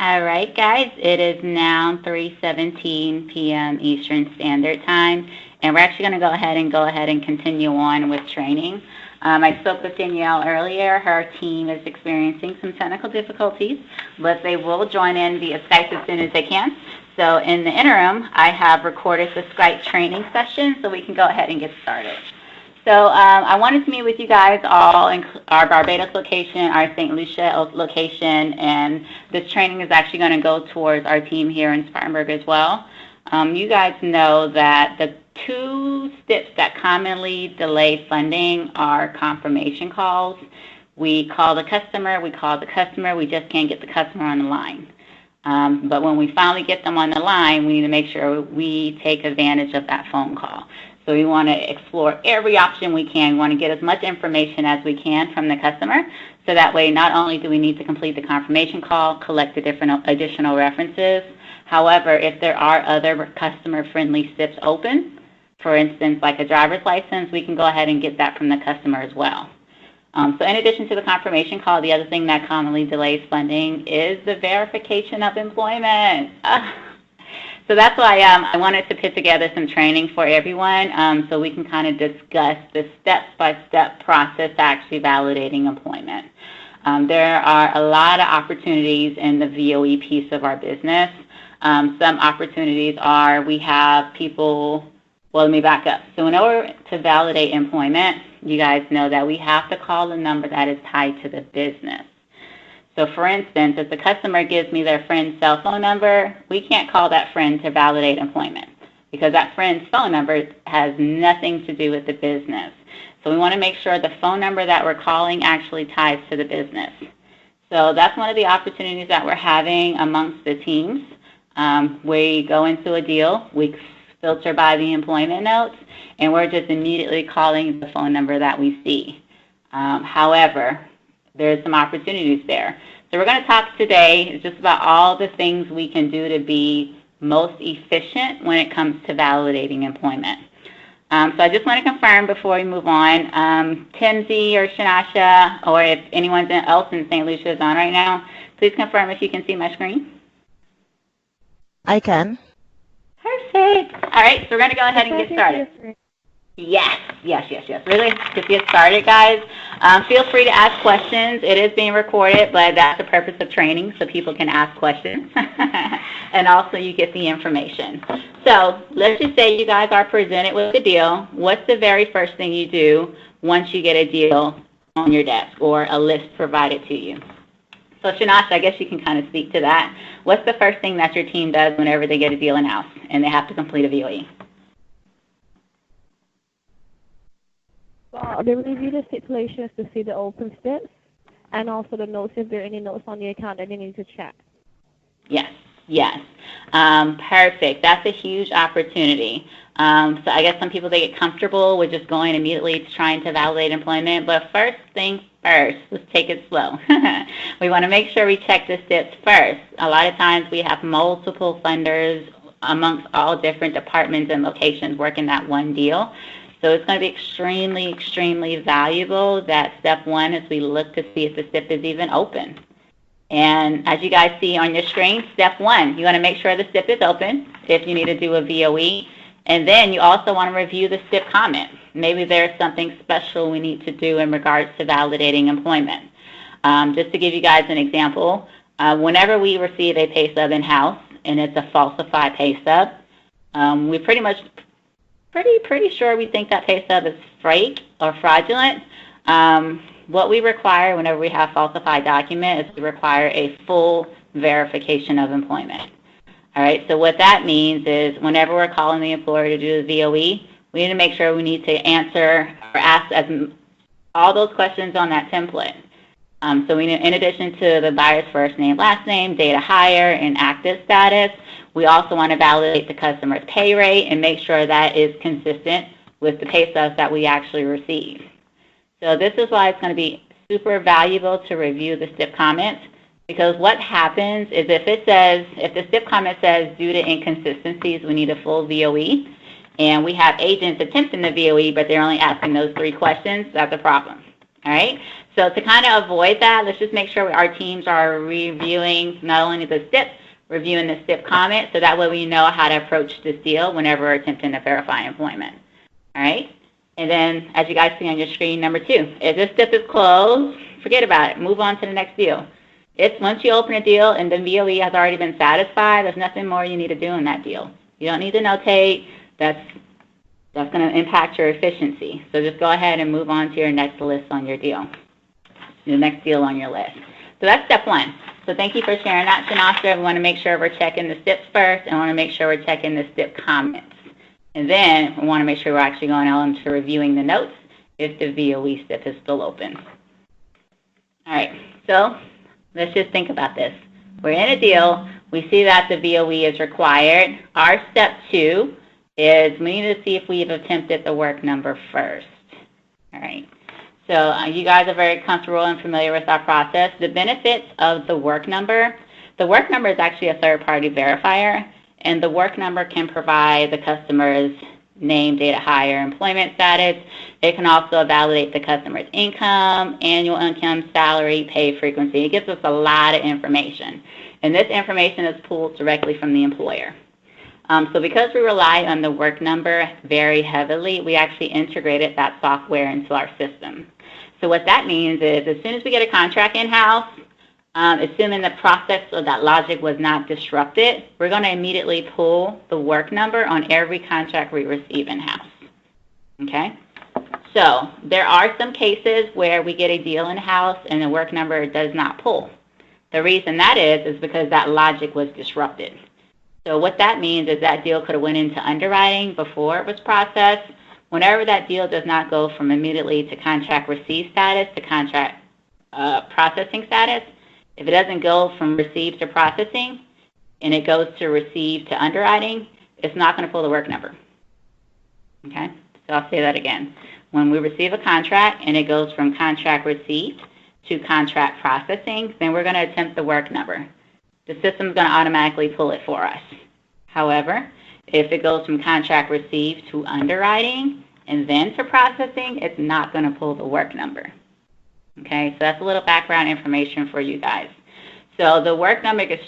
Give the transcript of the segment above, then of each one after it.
All right, guys, it is now 3:17 p.m. Eastern Standard Time, and we're actually going to go ahead and continue on with training. I spoke with Danielle earlier. Her team is experiencing some technical difficulties, but they will join in via Skype as soon as they can. So in the interim, I have recorded the Skype training session so we can go ahead and get started. So I wanted to meet with you guys all in our Barbados location, our St. Lucia location, and this training is actually going to go towards our team here in Spartanburg as well. You guys know that the two steps that commonly delay funding are confirmation calls. We call the customer, we just can't get the customer on the line. But when we finally get them on the line, we need to make sure we take advantage of that phone call. So we want to explore every option we can. We want to get as much information as we can from the customer. So that way, not only do we need to complete the confirmation call, collect the different additional references. However, if there are other customer-friendly SIPs open, for instance, like a driver's license, we can go ahead and get that from the customer as well. So in addition to the confirmation call, the other thing that commonly delays funding is the verification of employment. So that's why I wanted to put together some training for everyone so we can kind of discuss the step-by-step process to actually validating employment. There are a lot of opportunities in the VOE piece of our business. Some opportunities are we have people, well, let me back up. So in order to validate employment, you guys know that we have to call the number that is tied to the business. So for instance, if the customer gives me their friend's cell phone number, we can't call that friend to validate employment because that friend's phone number has nothing to do with the business. So we want to make sure the phone number that we're calling actually ties to the business. So that's one of the opportunities that we're having amongst the teams. We go into a deal, we filter by the employment notes, and we're just immediately calling the phone number that we see. However, there's some opportunities there. So we're going to talk today just about all the things we can do to be most efficient when it comes to validating employment. So I just want to confirm before we move on, Timsy or Shanasha, or if anyone else in St. Lucia is on right now, please confirm if you can see my screen. I can. Perfect. All right, so we're going to go ahead and get started. Yes. Really, to get started, guys, feel free to ask questions. It is being recorded, but that's the purpose of training, so people can ask questions. And also you get the information. So let's just say you guys are presented with a deal. What's the very first thing you do once you get a deal on your desk or a list provided to you? So Shanasha, I guess you can kind of speak to that. What's the first thing that your team does whenever they get a deal in-house and they have to complete a VOE? Well, they review the stipulations to see the open steps and also the notes, if there are any notes on the account that they need to check. Yes. Perfect. That's a huge opportunity. So I guess some people, they get comfortable with just going immediately to trying to validate employment, but first things first, let's take it slow. We want to make sure we check the steps first. A lot of times we have multiple funders amongst all different departments and locations working that one deal. So it's going to be extremely, extremely valuable that step one is we look to see if the SIP is even open. And as you guys see on your screen, step one, you want to make sure the SIP is open if you need to do a VOE. And then you also want to review the SIP comment. Maybe there's something special we need to do in regards to validating employment. Just to give you guys an example, whenever we receive a pay stub in-house and it's a falsified pay stub, we pretty sure we think that pay stub is fake or fraudulent. What we require whenever we have falsified document is to require a full verification of employment. All right, so what that means is whenever we're calling the employer to do the VOE, we need to make sure we need to answer or ask all those questions on that template. So we need, in addition to the buyer's first name, last name, date of hire, and active status, we also want to validate the customer's pay rate and make sure that is consistent with the pay stubs that we actually receive. So this is why it's going to be super valuable to review the SIP comments, because what happens is if the SIP comment says due to inconsistencies, we need a full VOE, and we have agents attempting the VOE, but they're only asking those 3 questions, that's a problem. All right. So to kind of avoid that, let's just make sure our teams are reviewing not only the STIP, reviewing the STIP comment, so that way we know how to approach this deal whenever we're attempting to verify employment. All right. And then, as you guys see on your screen, number 2, if this STIP is closed, forget about it. Move on to the next deal. If once you open a deal and the VOE has already been satisfied, there's nothing more you need to do in that deal. You don't need to notate. That's going to impact your efficiency. So just go ahead and move on to your next list on your deal, the next deal on your list. So that's step 1. So thank you for sharing that, Shanasha. We want to make sure we're checking the STIPs first, and we want to make sure we're checking the STIP comments. And then we want to make sure we're actually going on to reviewing the notes if the VOE STIP is still open. All right, so let's just think about this. We're in a deal. We see that the VOE is required. Our step 2 is we need to see if we've attempted the work number first. All right. So you guys are very comfortable and familiar with our process. The benefits of the work number is actually a third-party verifier, and the work number can provide the customer's name, date of hire, employment status. It can also validate the customer's income, annual income, salary, pay frequency. It gives us a lot of information. And this information is pulled directly from the employer. So because we rely on the work number very heavily, we actually integrated that software into our system. So what that means is as soon as we get a contract in-house, assuming the process of that logic was not disrupted, we're going to immediately pull the work number on every contract we receive in-house. Okay? So there are some cases where we get a deal in-house and the work number does not pull. The reason that is because that logic was disrupted. So what that means is that deal could have went into underwriting before it was processed. Whenever that deal does not go from immediately to contract receive status to contract processing status, if it doesn't go from receive to processing and it goes to receive to underwriting, it's not going to pull the work number. Okay? So I'll say that again. When we receive a contract and it goes from contract received to contract processing, then we're going to attempt the work number. The system's going to automatically pull it for us. However, if it goes from contract received to underwriting and then to processing, it's not going to pull the work number. Okay, so that's a little background information for you guys. So the work number is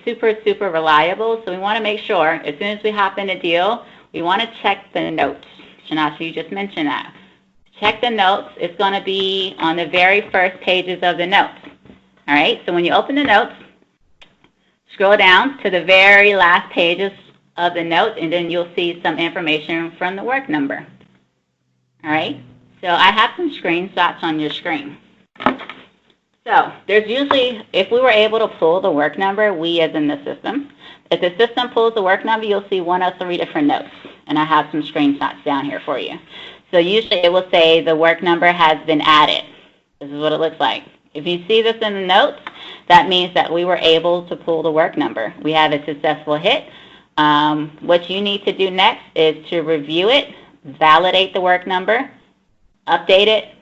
super reliable, so we want to make sure as soon as we hop in a deal, we want to check the notes. Shanasha, you just mentioned that. Check the notes. It's going to be on the very first pages of the notes. All right, so when you open the notes, scroll down to the very last pages of the notes, and then you'll see some information from the work number. All right, so I have some screenshots on your screen. So there's usually, if we were able to pull the work number, we as in the system, if the system pulls the work number, you'll see 1 of 3 different notes, and I have some screenshots down here for you. So usually it will say the work number has been added. This is what it looks like. If you see this in the notes, that means that we were able to pull the work number. We have a successful hit. What you need to do next is to review it, validate the work number, update it,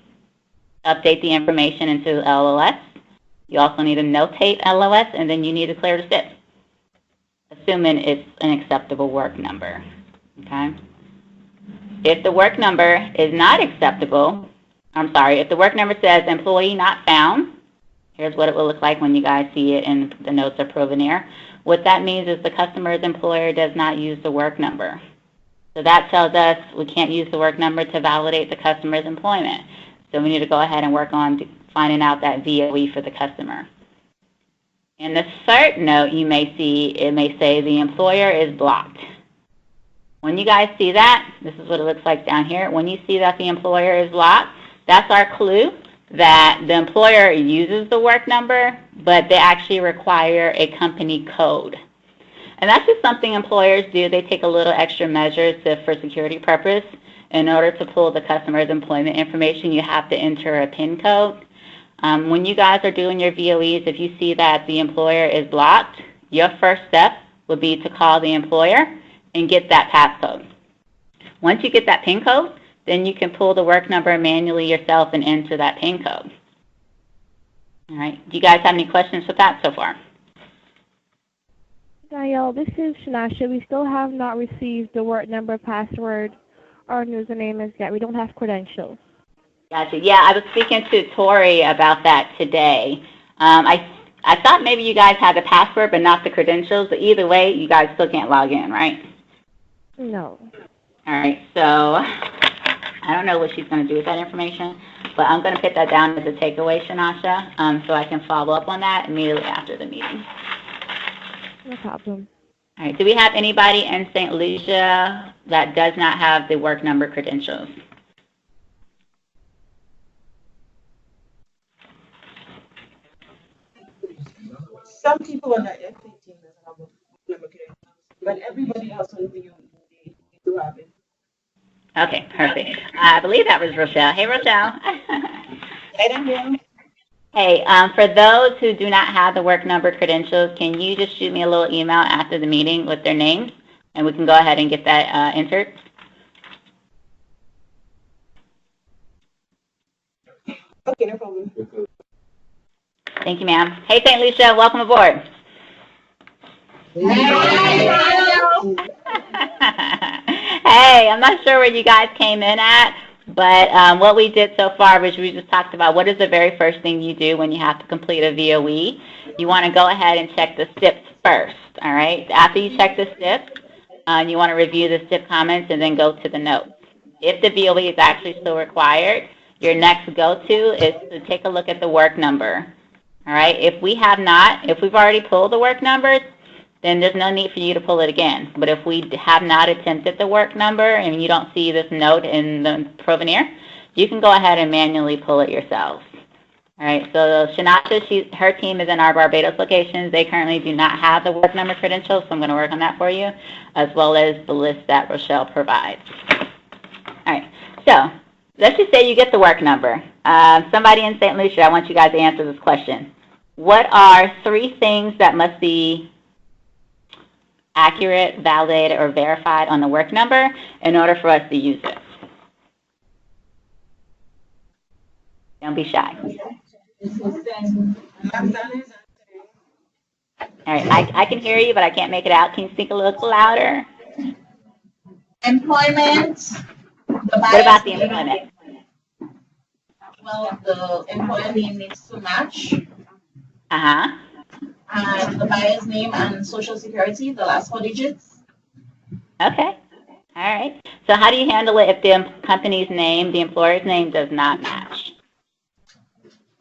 update the information into LOS. You also need to notate LOS, and then you need to clear the STIP, assuming it's an acceptable work number. Okay? If the work number is not acceptable, if the work number says employee not found, here's what it will look like when you guys see it and the notes are proven here. What that means is the customer's employer does not use the work number. So that tells us we can't use the work number to validate the customer's employment. So we need to go ahead and work on finding out that VOE for the customer. In the cert note you may see, it may say the employer is blocked. When you guys see that, this is what it looks like down here. When you see that the employer is blocked, that's our clue that the employer uses the work number, but they actually require a company code. And that's just something employers do. They take a little extra measures for security purpose. In order to pull the customer's employment information, you have to enter a PIN code. When you guys are doing your VOEs, if you see that the employer is blocked, your first step would be to call the employer and get that passcode. Once you get that PIN code, then you can pull the work number manually yourself and enter that PIN code. All right. Do you guys have any questions with that so far? Gael, this is Shanasha. We still have not received the work number, password, or username as yet. We don't have credentials. Gotcha. Yeah, I was speaking to Tori about that today. I thought maybe you guys had the password but not the credentials. But either way, you guys still can't log in, right? No. All right. So I don't know what she's going to do with that information, but I'm going to put that down as a takeaway, Shanasha, so I can follow up on that immediately after the meeting. No problem. All right. Do we have anybody in St. Lucia that does not have the work number credentials? Some people on the FA team doesn't have a number credentials, but everybody else on the VOE, they do have it. Okay, perfect. I believe that was Rochelle. Hey, Rochelle. I don't know. Hey, for those who do not have the work number credentials, can you just shoot me a little email after the meeting with their names, and we can go ahead and get that entered? Okay, no problem. Thank you, ma'am. Hey, St. Lucia, welcome aboard. Hey, I'm not sure where you guys came in at, but what we did so far was we just talked about what is the very first thing you do when you have to complete a VOE. You want to go ahead and check the STIPs first, all right? After you check the STIPs, you want to review the STIP comments and then go to the notes. If the VOE is actually still required, your next go-to is to take a look at the work number, all right? If we've already pulled the work numbers, then there's no need for you to pull it again. But if we have not attempted the work number and you don't see this note in the Provenir, you can go ahead and manually pull it yourselves. All right, so Shanasha, her team is in our Barbados locations. They currently do not have the work number credentials, so I'm going to work on that for you, as well as the list that Rochelle provides. All right, so let's just say you get the work number. Somebody in St. Lucia, I want you guys to answer this question. What are 3 things that must be accurate, validated, or verified on the work number in order for us to use it? Don't be shy. All right, I can hear you, but I can't make it out. Can you speak a little louder? Employment. What about the employment? Well, the employer name needs to match. Uh-huh. And the buyer's name and social security, the last 4 digits. Okay. All right. So how do you handle it if the company's name, the employer's name, does not match?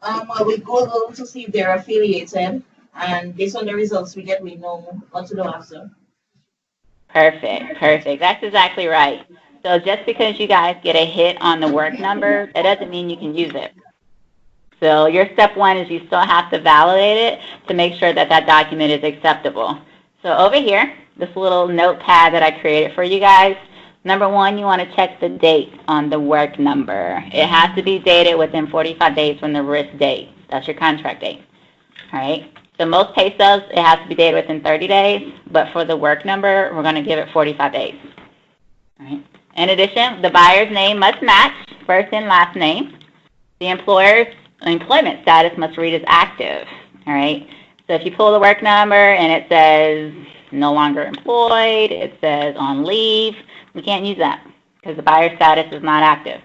Well, we Google to see if they're affiliated, and based on the results we get, we know what to do after. Perfect. Perfect. That's exactly right. So just because you guys get a hit on the work number, that doesn't mean you can use it. So your step 1 is you still have to validate it to make sure that that document is acceptable. So over here, this little notepad that I created for you guys, number 1, you want to check the date on the work number. It has to be dated within 45 days from the risk date. That's your contract date. All right. So most pay stubs, it has to be dated within 30 days, but for the work number, we're going to give it 45 days. All right. In addition, the buyer's name must match, first and last name. The employer's employment status must read as active, all right? So if you pull the work number and it says no longer employed, it says on leave, we can't use that because the buyer status is not active,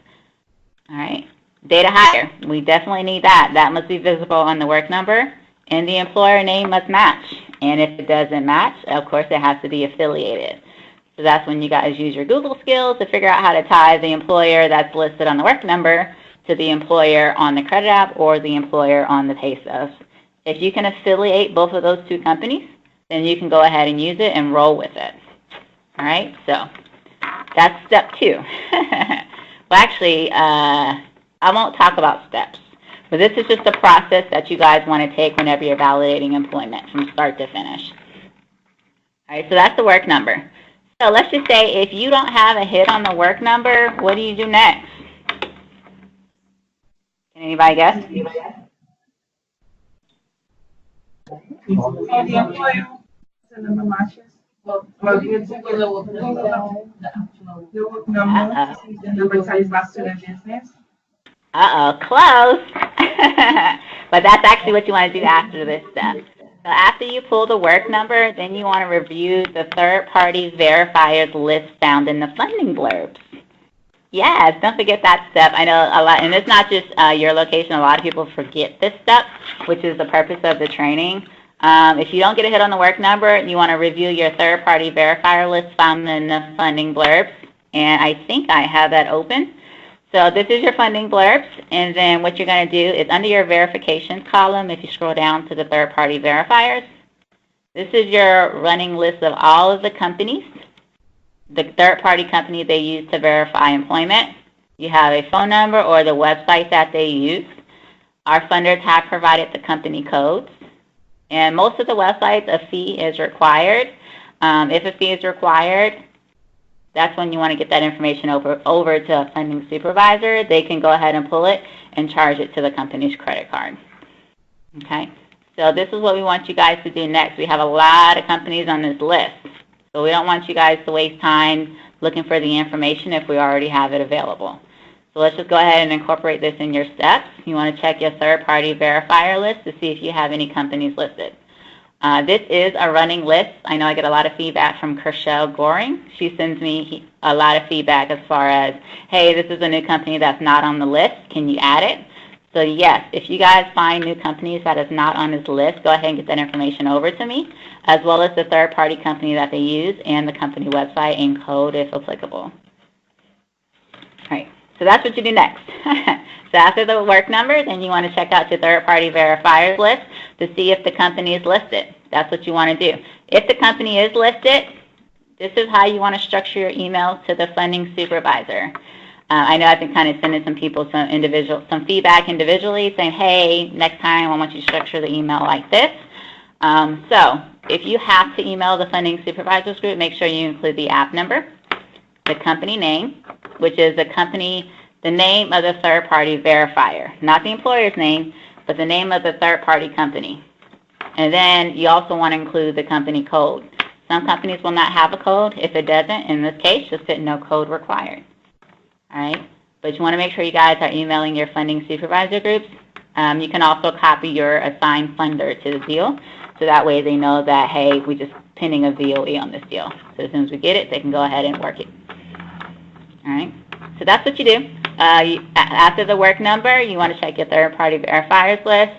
all right? Data hire, we definitely need that. That must be visible on the work number, and the employer name must match. And if it doesn't match, of course, it has to be affiliated. So that's when you guys use your Google skills to figure out how to tie the employer that's listed on the work number to the employer on the credit app or the employer on the pay stubs. If you can affiliate both of those 2 companies, then you can go ahead and use it and roll with it. All right, so that's step 2. Well, actually, I won't talk about steps, but this is just a process that you guys want to take whenever you're validating employment from start to finish. All right, so that's the work number. So let's just say if you don't have a hit on the work number, what do you do next? Can anybody guess? So the employer and number matches. Well, you take the work number, the number ties back to the business. Close. But that's actually what you want to do after this step. So after you pull the work number, then you want to review the third-party verifiers list found in the funding blurbs. Yes, don't forget that step. I know a lot, and it's not just your location. A lot of people forget this step, which is the purpose of the training. If you don't get a hit on the work number, you want to review your third-party verifier list found in the funding blurbs. And I think I have that open. So this is your funding blurbs, and then what you're going to do is under your verifications column, if you scroll down to the third-party verifiers, this is your running list of all of the companies, the third-party company they use to verify employment. You have a phone number or the website that they use. Our funders have provided the company codes. And most of the websites, a fee is required. If a fee is required, that's when you want to get that information over to a funding supervisor. They can go ahead and pull it and charge it to the company's credit card. Okay, so this is what we want you guys to do next. We have a lot of companies on this list. So we don't want you guys to waste time looking for the information if we already have it available. So let's just go ahead and incorporate this in your steps. You want to check your third-party verifier list to see if you have any companies listed. This is a running list. I know I get a lot of feedback from Kershell Goring. She sends me a lot of feedback as far as, hey, this is a new company that's not on the list. Can you add it? So yes, if you guys find new companies that is not on this list, go ahead and get that information over to me, as well as the third-party company that they use and the company website and code if applicable. All right. So that's what you do next. So after the work number, then you want to check out your third-party verifiers list to see if the company is listed. That's what you want to do. If the company is listed, this is how you want to structure your email to the funding supervisor. I know I've been kind of sending some people some feedback individually saying, hey, next time I want you to structure the email like this. So if you have to email the funding supervisors group, make sure you include the app number, the company name, which is the name of the third-party verifier, not the employer's name, but the name of the third-party company. And then you also want to include the company code. Some companies will not have a code. If it doesn't, in this case, just put no code required. All right? But you want to make sure you guys are emailing your funding supervisor groups. You can also copy your assigned funder to the deal, so that way they know that, hey, we're just pinning a VOE on this deal. So as soon as we get it, they can go ahead and work it. All right? So that's what you do. After the work number, you want to check your third-party verifiers list.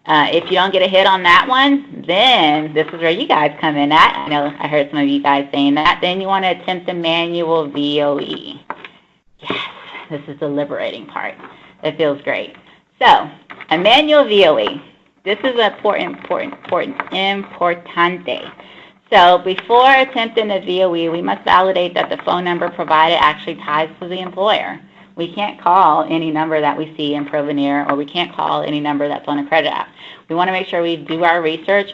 If you don't get a hit on that one, then this is where you guys come in at. I know I heard some of you guys saying that. Then you want to attempt a manual VOE. Yes, this is the liberating part. It feels great. So, a manual VOE. This is importante. So before attempting a VOE, we must validate that the phone number provided actually ties to the employer. We can't call any number that we see in Provenir, or we can't call any number that's on a credit app. We want to make sure we do our research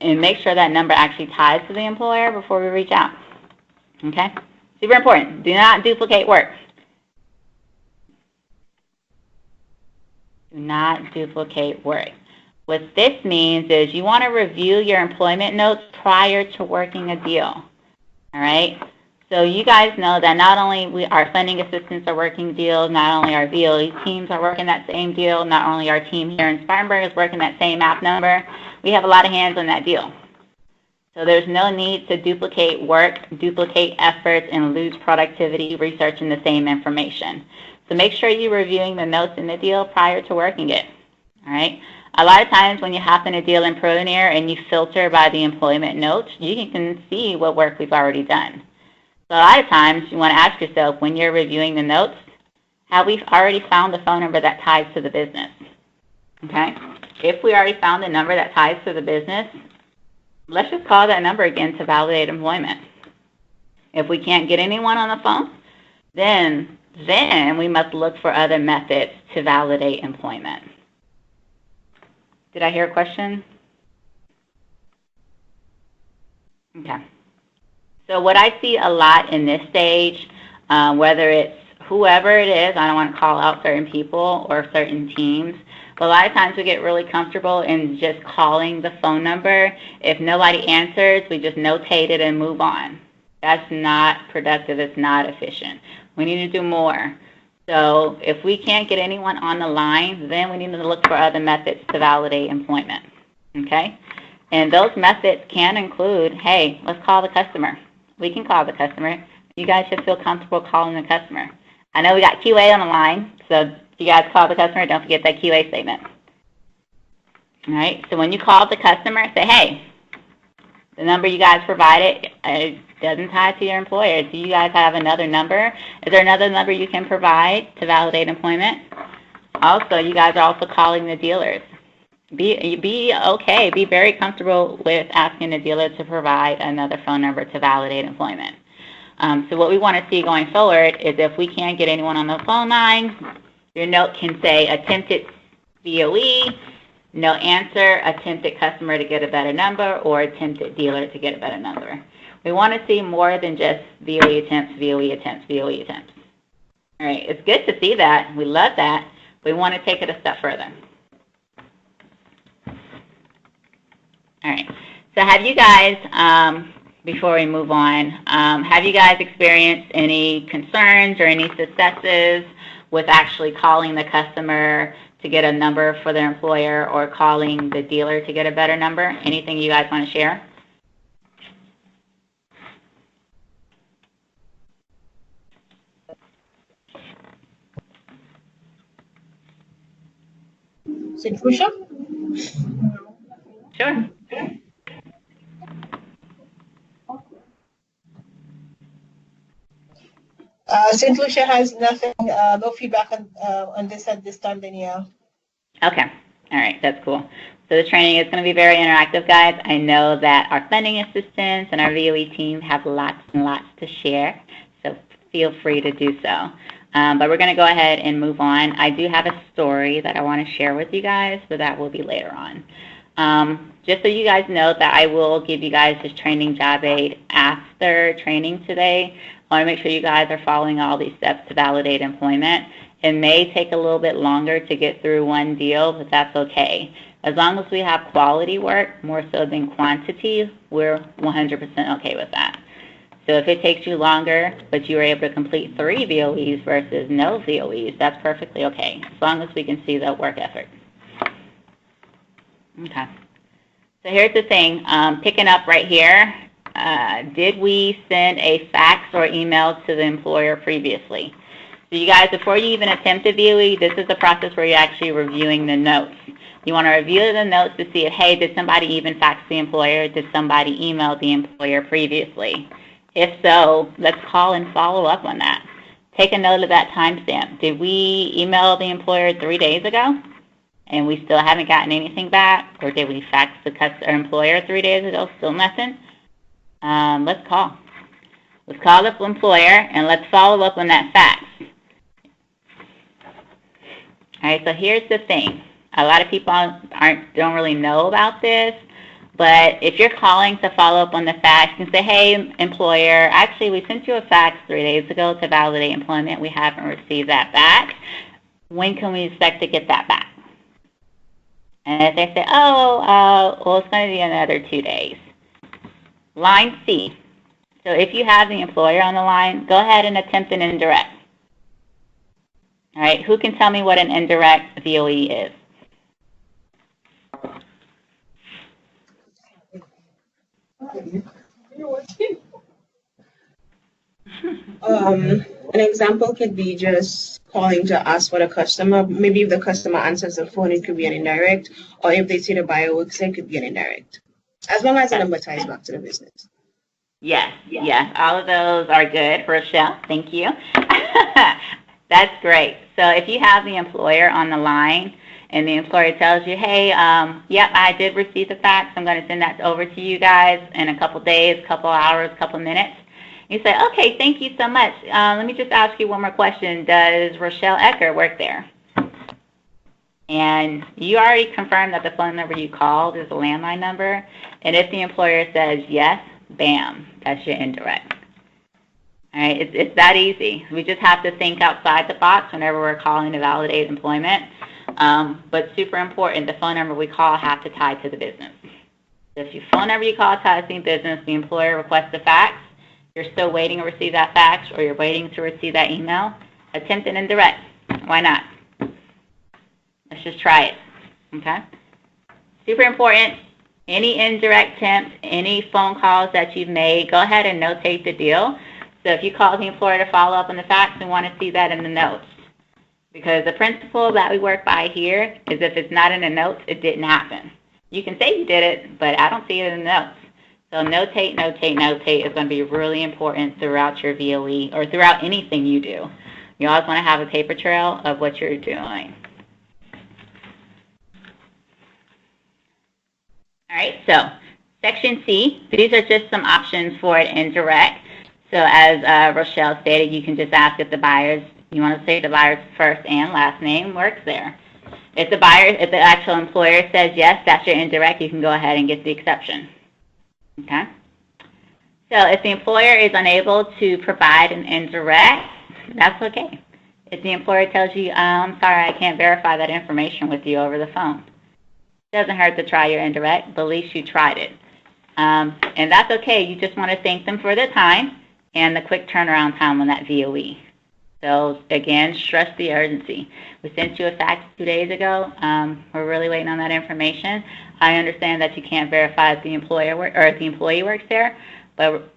and make sure that number actually ties to the employer before we reach out. Okay? Super important. Do not duplicate work. Do not duplicate work. What this means is you want to review your employment notes prior to working a deal. All right? So you guys know that not only our funding assistants are working deals, not only our VOE teams are working that same deal, not only our team here in Spartanburg is working that same app number, we have a lot of hands on that deal. So there's no need to duplicate work, duplicate efforts, and lose productivity researching the same information. So make sure you're reviewing the notes in the deal prior to working it. All right? A lot of times when you hop in a deal in Provenir and you filter by the employment notes, you can see what work we've already done. So a lot of times you want to ask yourself when you're reviewing the notes, have we already found the phone number that ties to the business? Okay? If we already found the number that ties to the business, let's just call that number again to validate employment. If we can't get anyone on the phone, then we must look for other methods to validate employment. Did I hear a question? Okay. So what I see a lot in this stage, whether it's whoever it is, I don't want to call out certain people or certain teams, but a lot of times we get really comfortable in just calling the phone number. If nobody answers, we just notate it and move on. That's not productive. It's not efficient. We need to do more. So if we can't get anyone on the line, then we need to look for other methods to validate employment. Okay? And those methods can include, hey, let's call the customer. We can call the customer. You guys should feel comfortable calling the customer. I know we got QA on the line, so if you guys call the customer, don't forget that QA statement. All right, so when you call the customer, say, hey, the number you guys provided doesn't tie to your employer. Do you guys have another number? Is there another number you can provide to validate employment? Also, you guys are also calling the dealers. Be okay. Be very comfortable with asking the dealer to provide another phone number to validate employment. So what we want to see going forward is if we can't get anyone on the phone line, your note can say attempted VOE, no answer, attempted customer to get a better number, or attempted dealer to get a better number. We want to see more than just VOE attempts, VOE attempts, VOE attempts. All right, it's good to see that. We love that. We want to take it a step further. All right, so have you guys, before we move on, have you guys experienced any concerns or any successes with actually calling the customer to get a number for their employer or calling the dealer to get a better number? Anything you guys want to share? St. Lucia? Sure. St. Lucia has nothing, no feedback on this at this time, Danielle. Okay. All right. That's cool. So the training is going to be very interactive, guys. I know that our funding assistants and our VOE team have lots and lots to share, so feel free to do so. But we're going to go ahead and move on. I do have a story that I want to share with you guys, but that will be later on. Just so you guys know that I will give you guys this training job aid after training today. I want to make sure you guys are following all these steps to validate employment. It may take a little bit longer to get through one deal, but that's okay. As long as we have quality work, more so than quantity, we're 100% okay with that. So if it takes you longer, but you were able to complete 3 VOEs versus no VOEs, that's perfectly okay, as long as we can see the work effort. Okay. So here's the thing, picking up right here, did we send a fax or email to the employer previously? So you guys, before you even attempt a VOE, this is the process where you're actually reviewing the notes. You want to review the notes to see if, hey, did somebody even fax the employer? Did somebody email the employer previously? If so, let's call and follow up on that. Take a note of that timestamp. Did we email the employer 3 days ago and we still haven't gotten anything back? Or did we fax the employer 3 days ago? Still nothing? Let's call. Let's call the employer and let's follow up on that fax. All right, so here's the thing. A lot of people don't really know about this, but if you're calling to follow up on the fax and say, hey, employer, actually we sent you a fax 3 days ago to validate employment. We haven't received that back. When can we expect to get that back? And if they say, well, it's going to be another 2 days. Line C. So if you have the employer on the line, go ahead and attempt an indirect. All right, who can tell me what an indirect VOE is? An example could be just calling to ask for the customer. Maybe if the customer answers the phone, it could be an indirect, or if they see the buyer works, it could be an indirect. As long as the number ties back to the business. Yes, all of those are good, Rochelle. Thank you. That's great. So if you have the employer on the line and the employer tells you, hey, yep, I did receive the fax. I'm going to send that over to you guys in a couple days, couple hours, couple minutes. You say, okay, thank you so much. Let me just ask you one more question. Does Rochelle Ecker work there? And you already confirmed that the phone number you called is a landline number. And if the employer says yes, bam, that's your indirect. All right, it's that easy. We just have to think outside the box whenever we're calling to validate employment. But super important, the phone number we call has to tie to the business. If your phone number you call ties to the business, the employer requests a fax, you're still waiting to receive that fax or you're waiting to receive that email, attempt an indirect. Why not? Let's just try it, okay? Super important. Any indirect attempts, any phone calls that you've made, go ahead and notate the deal So if you call the employer to follow up on the fax, we want to see that in the notes. Because the principle that we work by here is if it's not in the notes, it didn't happen. You can say you did it, but I don't see it in the notes. So notate, notate, notate is going to be really important throughout your VOE or throughout anything you do. You always want to have a paper trail of what you're doing. All right, so Section C, these are just some options for an indirect. So as Rochelle stated, you can just ask if the buyer's, you want to say the buyer's first and last name works there. If the actual employer says yes, that's your indirect, you can go ahead and get the exception. Okay? So if the employer is unable to provide an indirect, that's okay. If the employer tells you, I'm sorry, I can't verify that information with you over the phone, it doesn't hurt to try your indirect, but at least you tried it. And that's okay. You just want to thank them for their time and the quick turnaround time on that VOE. So again, stress the urgency. We sent you a fax 2 days ago. We're really waiting on that information. I understand that you can't verify if the employer or if the employee works there, but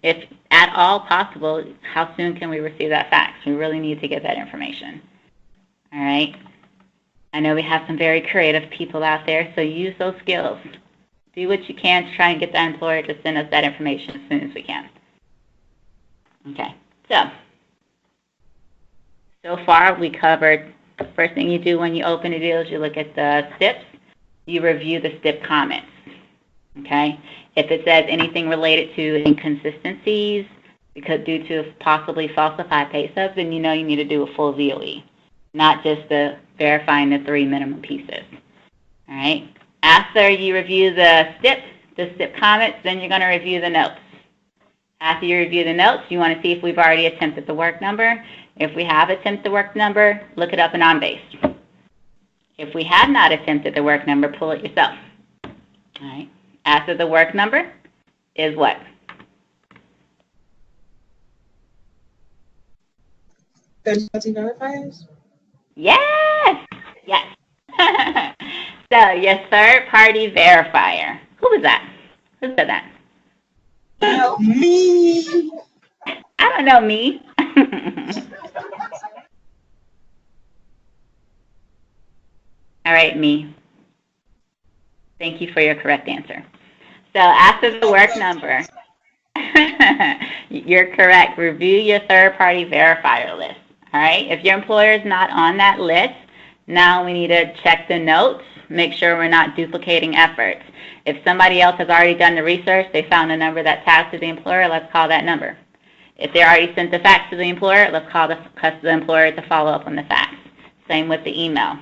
if at all possible, how soon can we receive that fax? We really need to get that information. All right. I know we have some very creative people out there, so use those skills. Do what you can to try and get that employer to send us that information as soon as we can. Okay, so far we covered the first thing you do when you open a deal is you look at the STIPs. You review the STIP comments. Okay, if it says anything related to inconsistencies because due to possibly falsified pay stubs, then you know you need to do a full VOE, not just the verifying the 3 minimum pieces. All right. After you review the STIP comments, then you're going to review the notes. After you review the notes, you want to see if we've already attempted the work number. If we have attempted the work number, look it up in OnBase. If we have not attempted the work number, pull it yourself. All right. After the work number is what? Third-party verifiers? Yes! Yes. So your third-party verifier. Who was that? Who said that? Me! I don't know me. All right, me. Thank you for your correct answer. So after the work number, you're correct. Review your third-party verifier list. All right. If your employer is not on that list, now we need to check the notes, make sure we're not duplicating efforts. If somebody else has already done the research, they found a number that tags to the employer, let's call that number. If they already sent the fax to the employer, let's call the employer to follow up on the fax. Same with the email.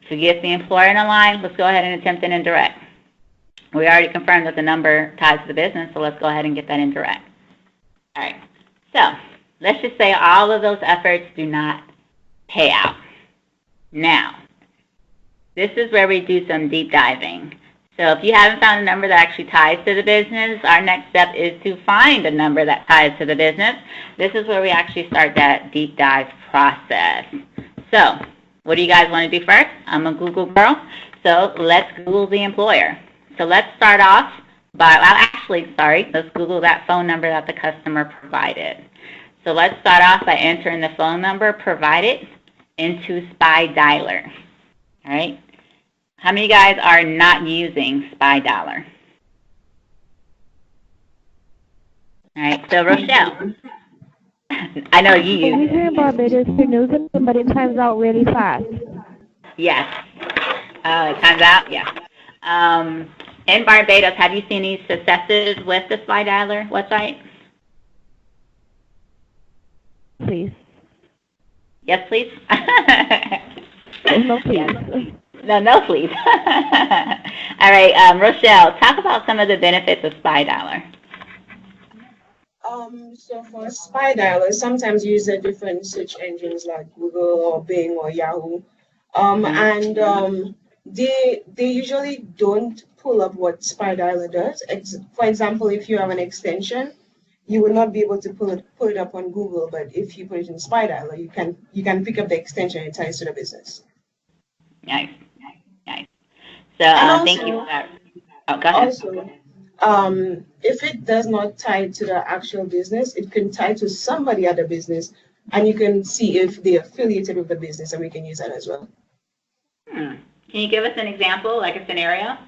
To get the employer in a line, let's go ahead and attempt an indirect. We already confirmed that the number ties to the business, so let's go ahead and get that indirect. All right. So let's just say all of those efforts do not pay out. Now, this is where we do some deep diving. So if you haven't found a number that actually ties to the business, our next step is to find a number that ties to the business. This is where we actually start that deep dive process. So what do you guys want to do first? I'm a Google girl, so let's Google the employer. So let's start off by, let's Google that phone number that the customer provided. So let's start off by entering the phone number provided into Spy Dialer. All right. How many guys are not using Spy Dialer? All right. So Rochelle, I know you use We hear about Barbados for news, but it times out really fast. Yes. It times out. Yeah. In Barbados, have you seen any successes with the Spy Dialer website? Please. Yes, please. No, please. No, please. All right, Rochelle, talk about some of the benefits of Spy Dialer. So for spy dialers, sometimes you use different search engines like Google or Bing or Yahoo. They usually don't pull up what spy dialer does. For example, if you have an extension, you will not be able to pull it up on Google, but if you put it in spy dialer, you can pick up the extension and tie it to the business. Nice. So thank you for that. Oh, go ahead. Also, If it does not tie to the actual business, it can tie to somebody at the business, and you can see if they're affiliated with the business, and we can use that as well. Can you give us an example, like a scenario?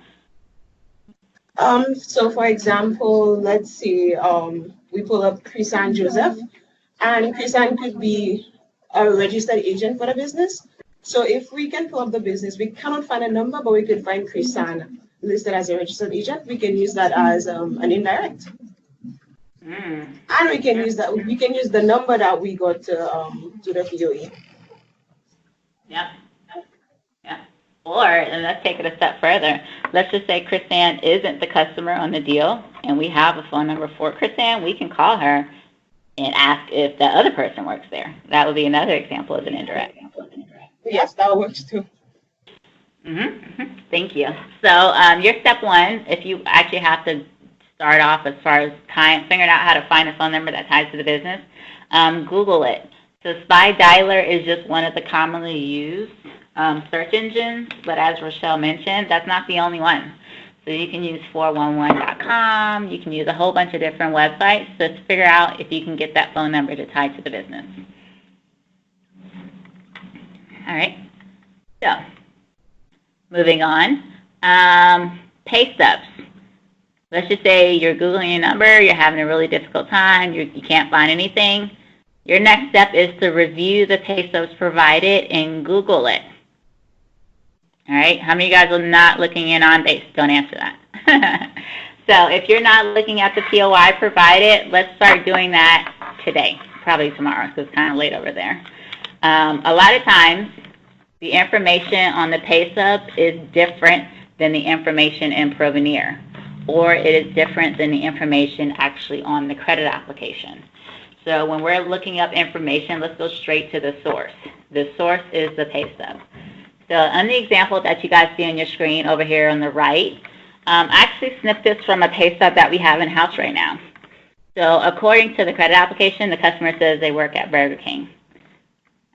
So for example, let's see, we pull up Chrisanne Joseph, and Chrisanne could be a registered agent for the business. So if we can pull up the business, we cannot find a number, but we could find Chrisanne listed as a registered agent. We can use that as an indirect. And we can use that. We can use the number that we got to the VOE. Yep. Yeah. Or, and let's take it a step further. Let's just say Chrisanne isn't the customer on the deal, and we have a phone number for Chrisanne. We can call her and ask if the other person works there. That would be another example of an indirect. Yes, that works too. Thank you. So your step one, if you actually have to start off as far as figuring out how to find a phone number that ties to the business, Google it. So Spy Dialer is just one of the commonly used search engines, but as Rochelle mentioned, that's not the only one. So you can use 411.com, you can use a whole bunch of different websites to figure out if you can get that phone number to tie to the business. All right, so moving on, pay stubs. Let's just say you're Googling your number, you're having a really difficult time, you can't find anything. Your next step is to review the pay stubs provided and Google it. All right, how many of you guys are not looking in on base? Don't answer that. So if you're not looking at the POI provided, let's start doing that today, probably tomorrow, because it's kind of late over there. A lot of times, the information on the pay stub is different than the information in Provenir, or it is different than the information actually on the credit application. So when we're looking up information, let's go straight to the source. The source is the pay stub. So on the example that you guys see on your screen over here on the right, I actually snipped this from a pay stub that we have in-house right now. So according to the credit application, the customer says they work at Burger King.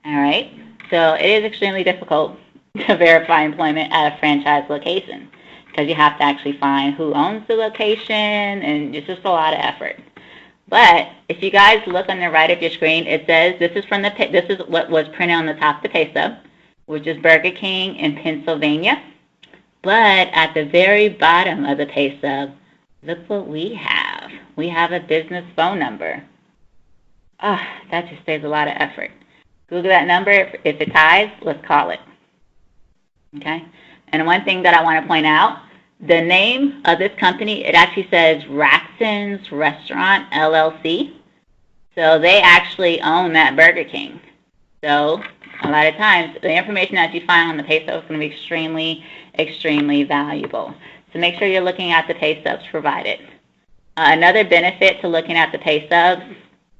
All right, so it is extremely difficult to verify employment at a franchise location because you have to actually find who owns the location, and it's just a lot of effort. But if you guys look on the right of your screen, it says this is what was printed on the top of the pay stub, which is Burger King in Pennsylvania. But at the very bottom of the pay stub, look what we have. We have a business phone number. That just saves a lot of effort. Google that number. If it ties, let's call it. Okay? And one thing that I want to point out, the name of this company, it actually says Raxton's Restaurant, LLC. So they actually own that Burger King. So a lot of times, the information that you find on the pay stub is going to be extremely, extremely valuable. So make sure you're looking at the pay stubs provided. Another benefit to looking at the pay stubs,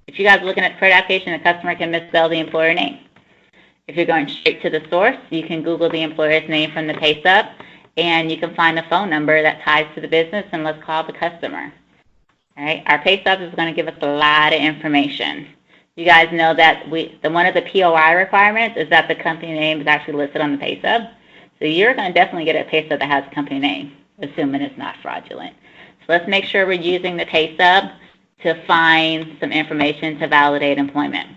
if you guys are looking at the credit application, the customer can misspell the employer name. If you're going straight to the source, you can Google the employer's name from the pay stub, and you can find a phone number that ties to the business, and let's call the customer. All right, our pay stub is going to give us a lot of information. You guys know that one of the POI requirements is that the company name is actually listed on the pay stub. So you're going to definitely get a pay stub that has a company name, assuming it's not fraudulent. So let's make sure we're using the pay stub to find some information to validate employment.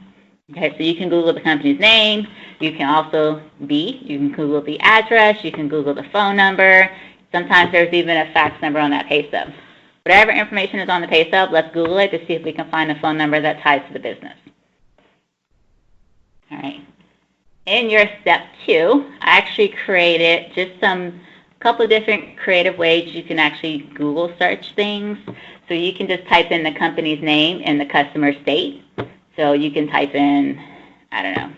Okay, so you can Google the company's name. You can also you can Google the address. You can Google the phone number. Sometimes there's even a fax number on that pay stub. Whatever information is on the pay stub, let's Google it to see if we can find a phone number that ties to the business. All right. In your step 2, I actually created just a couple of different creative ways you can actually Google search things. So you can just type in the company's name and the customer state. So you can type in, I don't know,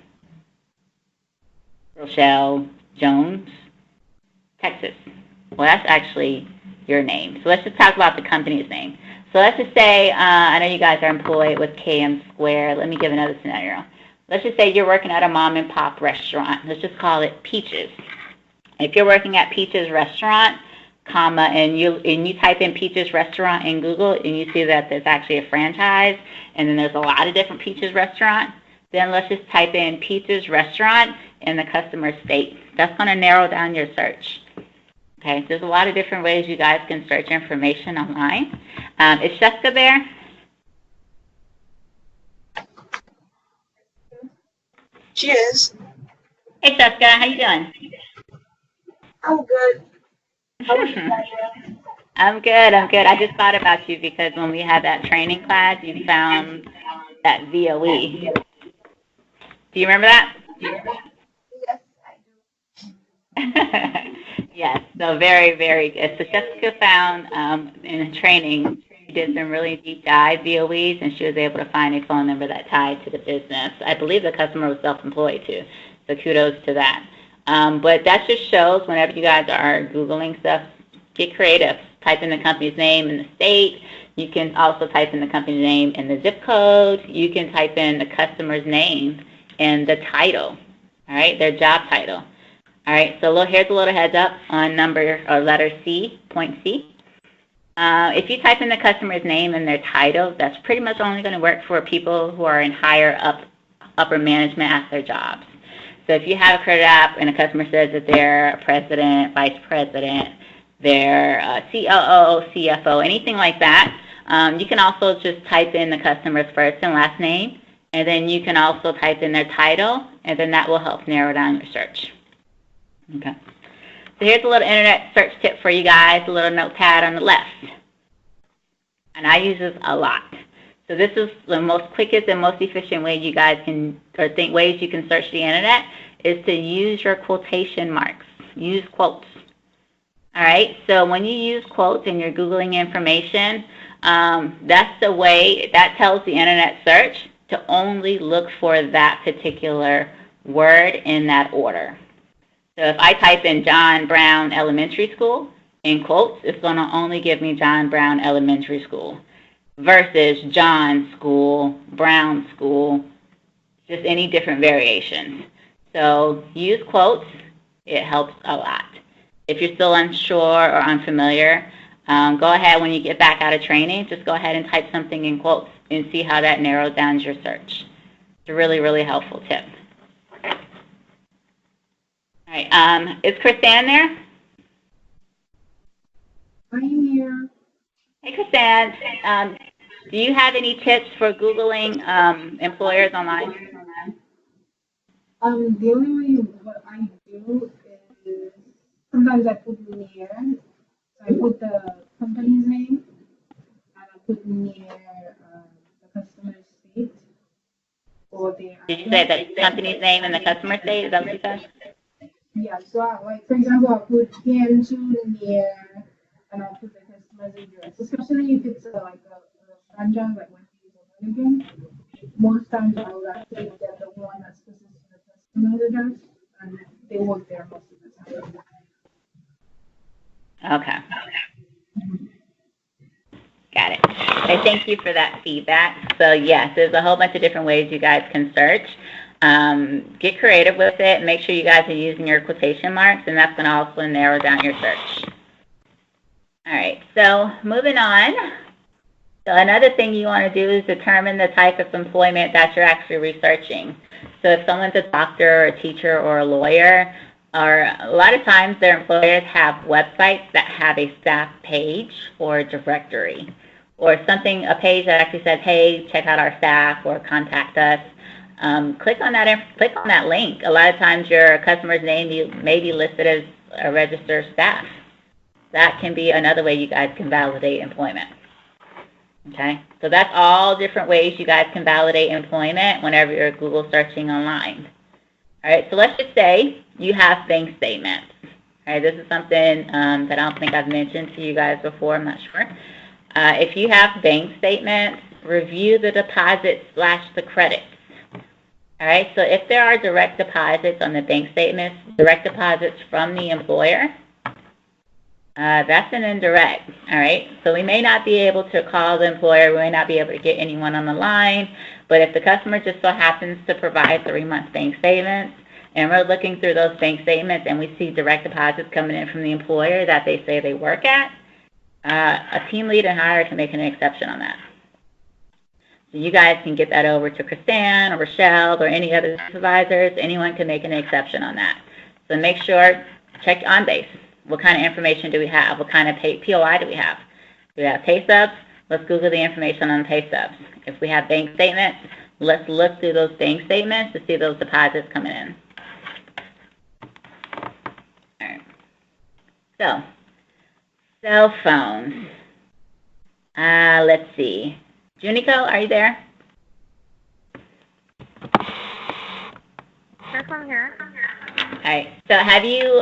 Rochelle Jones, Texas. Well, that's actually your name. So let's just talk about the company's name. So let's just say, I know you guys are employed with KM Square. Let me give another scenario. Let's just say you're working at a mom and pop restaurant. Let's just call it Peaches. If you're working at Peaches Restaurant, and you type in Peaches Restaurant in Google, and you see that there's actually a franchise, and then there's a lot of different Peaches Restaurant, then let's just type in Peaches Restaurant in the customer state. That's going to narrow down your search. Okay, so there's a lot of different ways you guys can search information online. Is Jessica there? She is. Hey, Jessica, how you doing? I'm good. How are you, Diane? I'm good. I just thought about you because when we had that training class, you found that VOE. Do you remember that? Yes, I do. Yes, so very, very good. So Jessica found in training, she did some really deep dive VOEs, and she was able to find a phone number that tied to the business. I believe the customer was self-employed too, so kudos to that. But that just shows whenever you guys are Googling stuff, get creative. Type in the company's name and the state. You can also type in the company name and the zip code. You can type in the customer's name and the title, all right, their job title. All right, so here's a little heads up on number or letter C, point C. If you type in the customer's name and their title, that's pretty much only going to work for people who are in higher upper management at their jobs. So if you have a credit app and a customer says that they're a president, vice president, they're COO, CFO, anything like that, you can also just type in the customer's first and last name, and then you can also type in their title, and then that will help narrow down your search. Okay. So here's a little internet search tip for you guys, a little notepad on the left. And I use this a lot. So this is the most quickest and most efficient way you guys can, or think ways you can search the internet, is to use your quotation marks. Use quotes. All right, so when you use quotes and you're Googling information, that's the way, that tells the internet search to only look for that particular word in that order. So if I type in John Brown Elementary School, in quotes, it's going to only give me John Brown Elementary School versus John School, Brown School, just any different variations. So use quotes. It helps a lot. If you're still unsure or unfamiliar, go ahead when you get back out of training, just go ahead and type something in quotes and see how that narrows down your search. It's a really, really helpful tip. All right, is Chrisanne there? I'm here. Hey, Chrisanne, do you have any tips for Googling employers online? The only way what I do is sometimes I put near. So I put the company's name and I put near the customer's state or their. Did you say the company's name and the customer state? Is that what you said? Yeah. So like for example, I put PM2 near and I put the customer's address, especially if it's like a franchise like when you open again. Most times I would actually get the one that's closest to the customer's address, and they work there most of the time. Okay. Got it. Okay, thank you for that feedback. So yes, there's a whole bunch of different ways you guys can search. Get creative with it. Make sure you guys are using your quotation marks, and that's going to also narrow down your search. All right, so moving on. So another thing you want to do is determine the type of employment that you're actually researching. So if someone's a doctor or a teacher or a lawyer, or a lot of times their employers have websites that have a staff page or a directory, or something, a page that actually says, hey, check out our staff or contact us. Click on that link. A lot of times your customer's name may be listed as a registered staff. That can be another way you guys can validate employment. Okay, so that's all different ways you guys can validate employment whenever you're Google searching online. All right, so let's just say you have bank statements. All right, this is something that I don't think I've mentioned to you guys before, I'm not sure. If you have bank statements, review the deposits / the credits. All right, so if there are direct deposits on the bank statements, direct deposits from the employer, that's an indirect, all right? So we may not be able to call the employer, we may not be able to get anyone on the line, but if the customer just so happens to provide 3-month bank statements, and we're looking through those bank statements and we see direct deposits coming in from the employer that they say they work at, a team lead and hire can make an exception on that. So you guys can get that over to Chrisanne or Rochelle or any other supervisors. Anyone can make an exception on that. So make sure, check on base. What kind of information do we have? What kind of POI do we have? Do we have pay stubs? Let's Google the information on the pay stubs. If we have bank statements, let's look through those bank statements to see those deposits coming in. All right. So, cell phones. Let's see. Junico, are you there? Yes, I'm here. All right. So have you,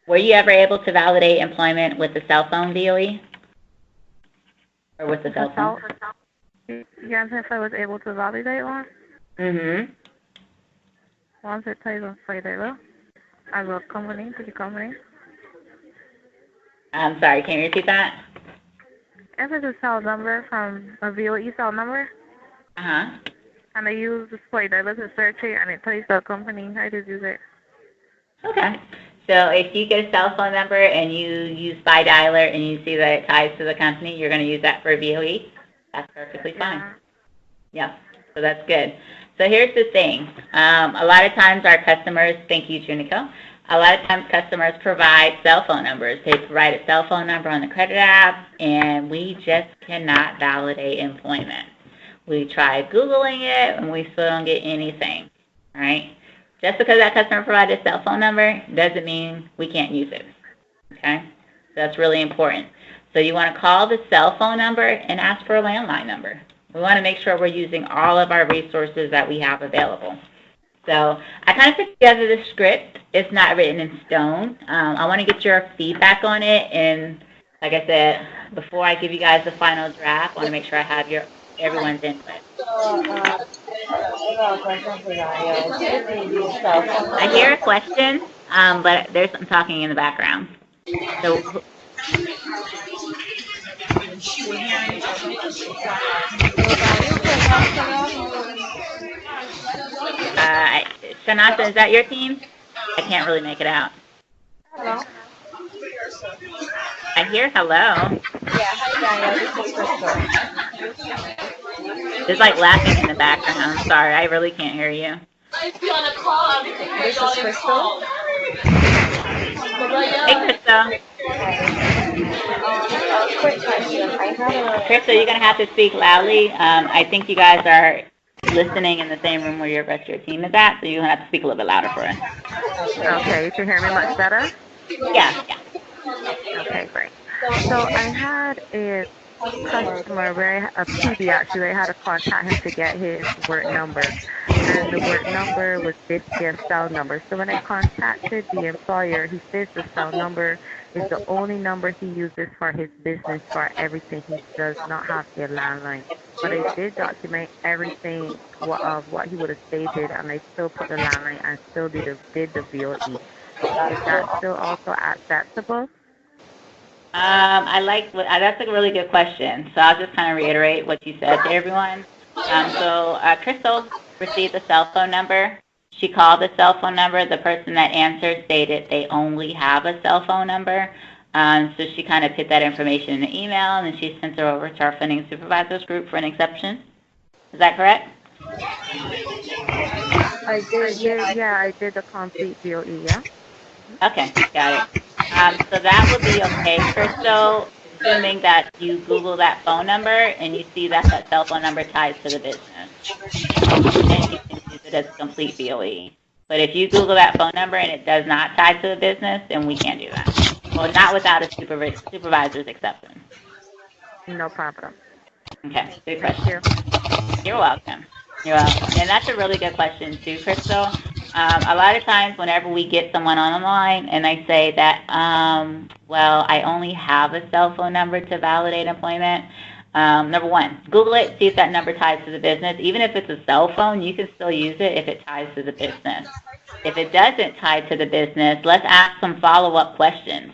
were you ever able to validate employment with the cell phone VOE? Or with the cell phone? You asked if I was able to validate one? Mm-hmm. Once it plays on Friday, I will company to the company. I'm sorry, can you repeat that? If it's a cell number from a VOE cell number, Uh-huh. and I use the display dialer to search it, and it plays the company, I just use it. Okay. So if you get a cell phone number and you use Spy Dialer and you see that it ties to the company, you're going to use that for a VOE? That's perfectly fine. Yeah, so that's good. So here's the thing. A lot of times our customers, thank you, Junico, a lot of times customers provide cell phone numbers. They provide a cell phone number on the credit app, and we just cannot validate employment. We try Googling it, and we still don't get anything, all right? Just because that customer provided a cell phone number doesn't mean we can't use it, okay? So that's really important. So you want to call the cell phone number and ask for a landline number. We want to make sure we're using all of our resources that we have available. So I kind of put together the script. It's not written in stone. I want to get your feedback on it. And like I said, before I give you guys the final draft, I want to make sure I have everyone's input. I hear a question, but there's some talking in the background. So, Shanasa, is that your team? I can't really make it out. Hello. I hear hello. Yeah, hi Daniel, this is Crystal. There's like laughing in the background. Sorry, I really can't hear you. This is Crystal. Hey, Crystal. Quick question. I have a... Crystal, you're going to have to speak loudly. I think you guys are listening in the same room where your rest of your team is at, so you're going to have to speak a little bit louder for us. Okay, you can hear me much better? Yeah. Okay, great. So I had a customer where a PB actually, I had to contact him to get his work number. And the work number was basically a cell number. So when I contacted the employer, he says the cell number is the only number he uses for his business for everything. He does not have a landline. But I did document everything of what he would have stated, and I still put the landline and still did the VOE. Is that still also acceptable? That's a really good question. So I'll just kind of reiterate what you said to everyone. Crystal received the cell phone number. She called the cell phone number. The person that answered stated they only have a cell phone number. So she kind of put that information in the email, and then she sent it over to our funding supervisors group for an exception. Is that correct? I did the complete VOE, yeah? Okay, got it. So that would be okay, Crystal, assuming that you Google that phone number and you see that that cell phone number ties to the business. And you can use it as a complete VOE. But if you Google that phone number and it does not tie to the business, then we can't do that. Well, not without a supervisor's acceptance. No problem. Okay, good question. Thank you. You're welcome. You're welcome. And that's a really good question too, Crystal. A lot of times whenever we get someone on the line and they say that, well, I only have a cell phone number to validate employment, number one, Google it, see if that number ties to the business. Even if it's a cell phone, you can still use it if it ties to the business. If it doesn't tie to the business, let's ask some follow-up questions.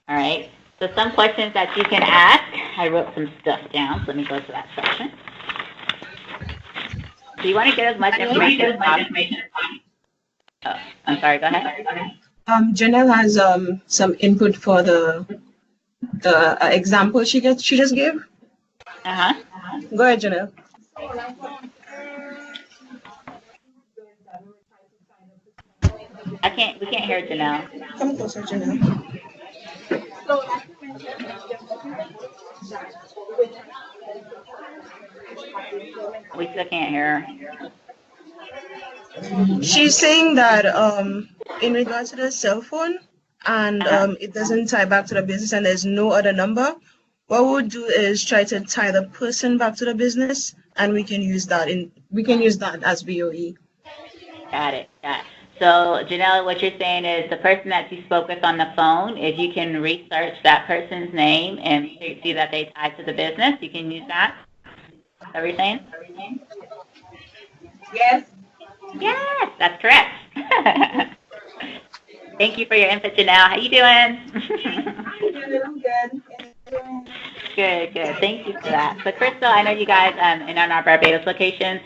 All right? So some questions that you can ask, I wrote some stuff down, so let me go to that section. So you want to get as much information as possible. Oh, I'm sorry, go ahead. Janelle has some input for the example she just gave. Uh-huh. Go ahead, Janelle. We can't hear Janelle. Come closer, Janelle. So as you mentioned, that with We still can't hear her. She's saying that in regards to the cell phone and it doesn't tie back to the business and there's no other number, what we'll do is try to tie the person back to the business and we can use that as VOE. Got it. So, Janelle, what you're saying is the person that you spoke with on the phone, if you can research that person's name and see that they tied to the business, you can use that. Is that what you're saying? Yes. Yes, that's correct. Thank you for your input, Janelle. How you doing? I'm good. Good. Thank you for that. So, Crystal, I know you guys in our Barbados location,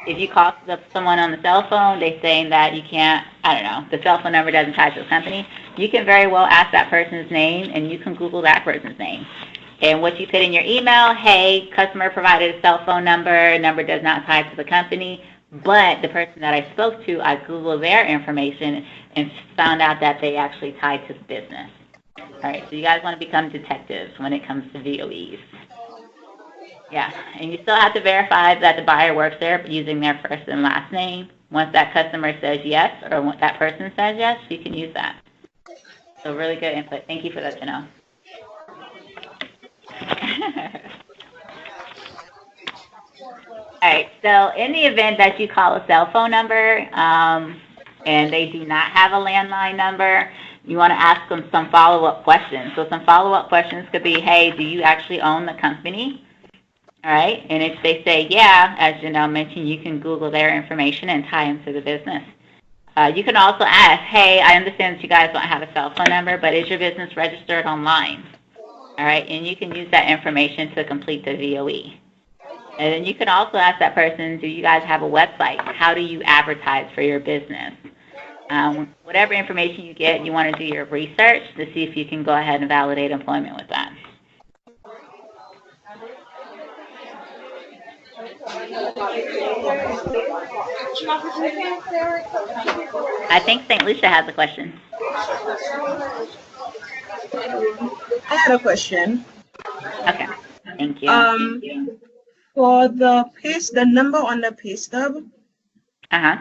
if you call someone on the cell phone, they're saying that you can't, the cell phone number doesn't tie to the company. You can very well ask that person's name, and you can Google that person's name. And what you put in your email, hey, customer provided a cell phone number does not tie to the company, but the person that I spoke to, I Googled their information and found out that they actually tied to the business. All right, so you guys want to become detectives when it comes to VOEs. Yeah, and you still have to verify that the buyer works there using their first and last name. Once that customer says yes, or when that person says yes, you can use that. So really good input. Thank you for that, Janelle. All right, so in the event that you call a cell phone number and they do not have a landline number, you want to ask them some follow-up questions. So some follow-up questions could be, hey, do you actually own the company? All right, and if they say yeah, as Janelle mentioned, you can Google their information and tie them to the business. You can also ask, hey, I understand that you guys don't have a cell phone number, but is your business registered online? All right, and you can use that information to complete the VOE. And then you can also ask that person, do you guys have a website? How do you advertise for your business? Whatever information you get, you want to do your research to see if you can go ahead and validate employment with that. I think St. Lucia has a question. I had a question. Okay, thank you. For the number on the pay stub, I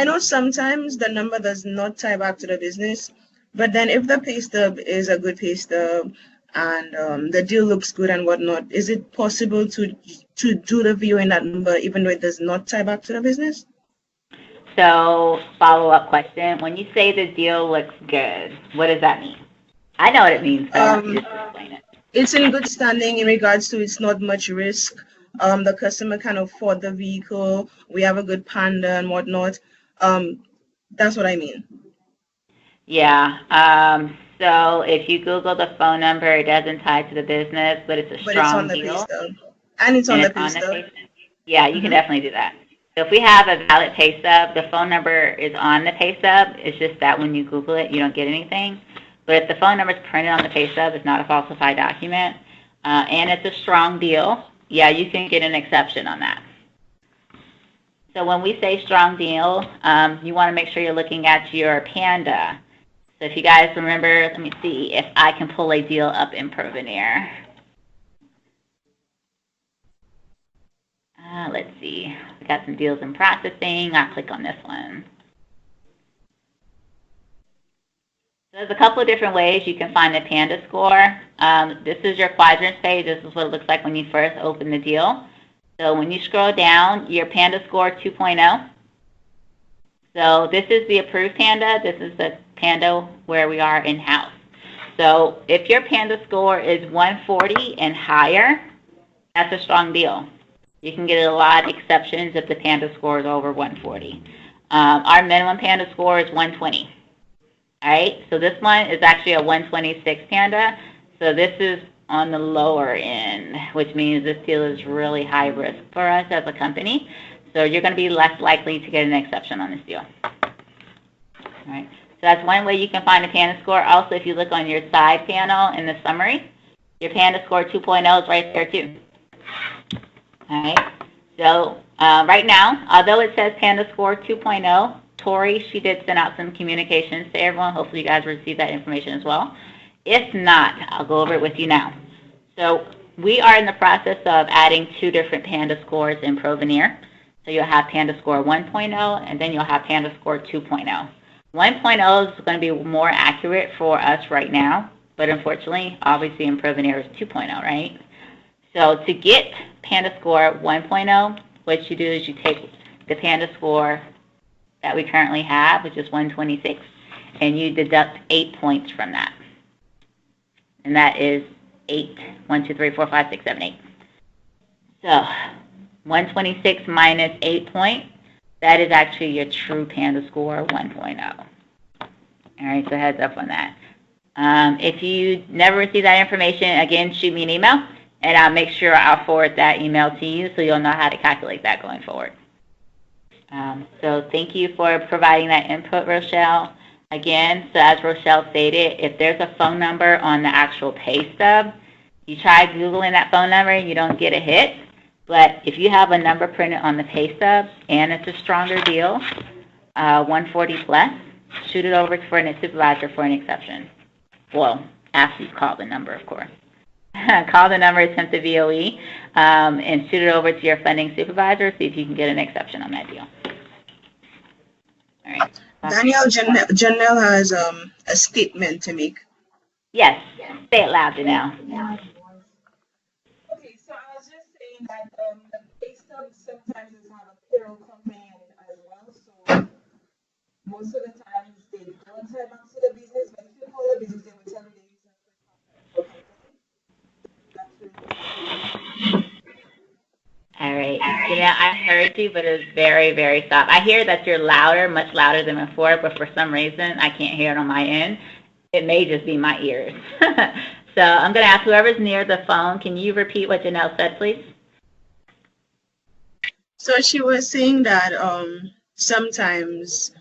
know sometimes the number does not tie back to the business, but then if the pay stub is a good pay stub and the deal looks good and whatnot, is it possible to do the VO in that number even though it does not tie back to the business? So, follow-up question. When you say the deal looks good, what does that mean? I know what it means, but I want you to just explain it. It's in good standing in regards to it's not much risk. The customer can afford the vehicle. We have a good panda and whatnot. That's what I mean. Yeah. So if you Google the phone number, it doesn't tie to the business, but it's a strong deal. And it's on the pay stub. Yeah, you can definitely do that. So if we have a valid pay stub, the phone number is on the pay stub. It's just that when you Google it, you don't get anything. But if the phone number is printed on the pay stub, it's not a falsified document, and it's a strong deal, yeah, you can get an exception on that. So when we say strong deal, you want to make sure you're looking at your panda. So if you guys remember, let me see if I can pull a deal up in Provenir. Let's see. We got some deals in processing. I'll click on this one. So there's a couple of different ways you can find the panda score. This is your quadrants page. This is what it looks like when you first open the deal. So when you scroll down, your panda score 2.0. So this is the approved panda. This is the panda where we are in-house. So if your panda score is 140 and higher, that's a strong deal. You can get a lot of exceptions if the panda score is over 140. Our minimum panda score is 120. All right, so this one is actually a 126 panda. So this is on the lower end, which means this deal is really high risk for us as a company. So you're going to be less likely to get an exception on this deal. All right, so that's one way you can find a panda score. Also, if you look on your side panel in the summary, your panda score 2.0 is right there too. All right, so right now, although it says panda score 2.0, Tori, she did send out some communications to everyone. Hopefully you guys received that information as well. If not, I'll go over it with you now. So we are in the process of adding 2 different Panda scores in Provenir. So you'll have Panda Score 1.0, and then you'll have Panda Score 2.0. 1.0 is going to be more accurate for us right now, but unfortunately, obviously in Provenir is 2.0, right? So to get Panda Score 1.0, what you do is you take the Panda Score that we currently have, which is 126, and you deduct 8 points from that. And that is 8. 1, 2, 3, 4, 5, 6, 7, 8. So 126 minus 8 points, that is actually your true Panda Score 1.0. All right, so heads up on that. If you never receive that information, again, shoot me an email, and I'll make sure I'll forward that email to you so you'll know how to calculate that going forward. So thank you for providing that input, Rochelle. Again, so as Rochelle stated, if there's a phone number on the actual pay stub, you try Googling that phone number and you don't get a hit. But if you have a number printed on the pay stub and it's a stronger deal, 140 plus, shoot it over for a supervisor for an exception. Well, after you call the number, of course. Call the number, attempt the VOE, and shoot it over to your funding supervisor, see if you can get an exception on that deal. All right. Danielle, Janelle has a statement to make. Yes. Say it loud, Janelle. Okay, so I was just saying that the pay stub sometimes is not a payroll company as well, so most of the times they don't have access to the business, but if you call the business, they will tell you they use a company. All right. Janelle, I heard you, but it was very, very soft. I hear that you're louder, much louder than before, but for some reason, I can't hear it on my end. It may just be my ears. So I'm going to ask whoever's near the phone, can you repeat what Janelle said, please? So she was saying that sometimes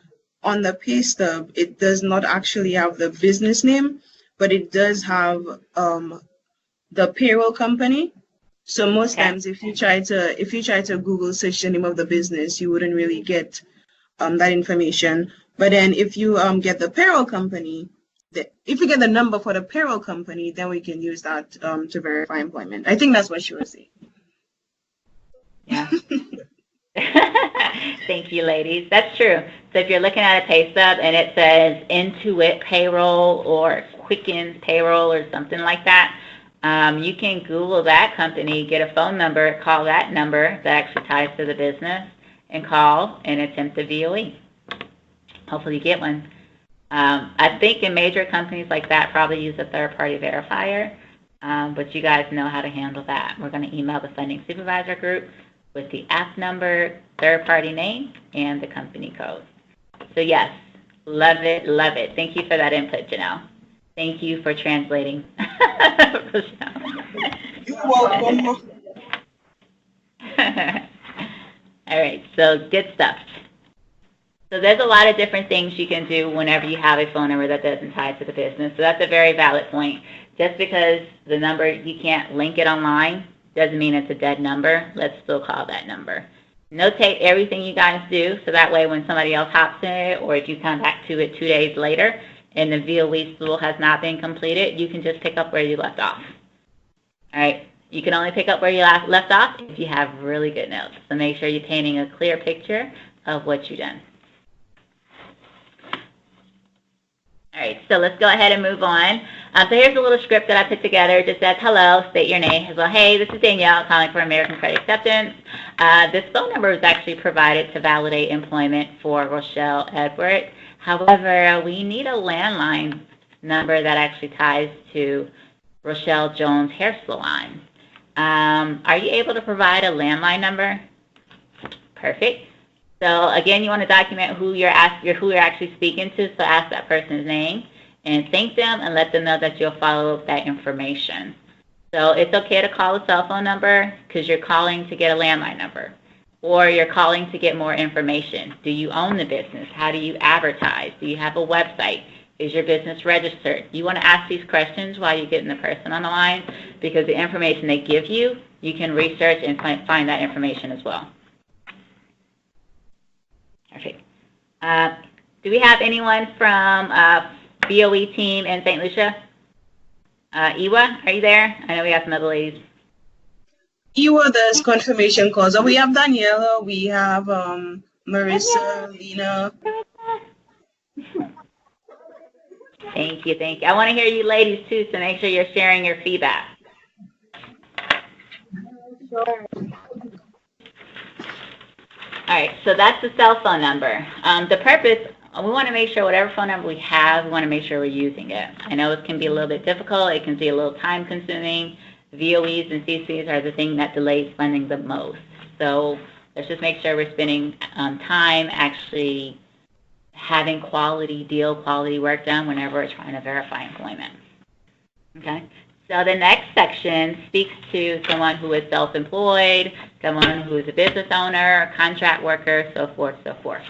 on the pay stub, it does not actually have the business name, but it does have the payroll company. So most times, if you try to Google search the name of the business, you wouldn't really get that information. But then if you get the payroll company, if you get the number for the payroll company, then we can use that to verify employment. I think that's what she was saying. Yeah. Thank you, ladies. That's true. So if you're looking at a pay stub and it says Intuit Payroll or Quicken Payroll or something like that, you can Google that company, get a phone number, call that number that actually ties to the business, and call and attempt a VOE. Hopefully you get one. I think in major companies like that probably use a third-party verifier, but you guys know how to handle that. We're going to email the funding supervisor group with the app number, third-party name, and the company code. So yes, love it, love it. Thank you for that input, Janelle. Thank you for translating. You're welcome. All right, so good stuff. So there's a lot of different things you can do whenever you have a phone number that doesn't tie to the business. So that's a very valid point. Just because the number, you can't link it online, doesn't mean it's a dead number. Let's still call that number. Notate everything you guys do, so that way when somebody else hops in it, or if you come back to it 2 days later and the VOE stool has not been completed, you can just pick up where you left off. All right. You can only pick up where you left off if you have really good notes. So make sure you're painting a clear picture of what you've done. All right, so let's go ahead and move on. So here's a little script that I put together. It just says, hello, state your name. As well, hey, this is Danielle calling for American Credit Acceptance. This phone number was actually provided to validate employment for Rochelle Edward. However, we need a landline number that actually ties to Rochelle Jones Hair Salon. Are you able to provide a landline number? Perfect. So again, you want to document who you're actually speaking to, so ask that person's name and thank them and let them know that you'll follow up that information. So it's okay to call a cell phone number because you're calling to get a landline number, or you're calling to get more information. Do you own the business? How do you advertise? Do you have a website? Is your business registered? You want to ask these questions while you're getting the person on the line, because the information they give you, you can research and find that information as well. Perfect. Do we have anyone from VOE team in St. Lucia? Iwa, are you there? I know we have some other ladies. Iwa does confirmation calls. So we have Daniela, we have Marissa, Lena. Thank you, thank you. I want to hear you ladies too, so make sure you're sharing your feedback. Sure. All right, so that's the cell phone number. The purpose, we want to make sure whatever phone number we have, we want to make sure we're using it. I know it can be a little bit difficult. It can be a little time consuming. VOEs and CCs are the thing that delays funding the most. So let's just make sure we're spending time actually having quality work done whenever we're trying to verify employment. Okay? So the next section speaks to someone who is self-employed, someone who is a business owner, a contract worker, so forth, so forth.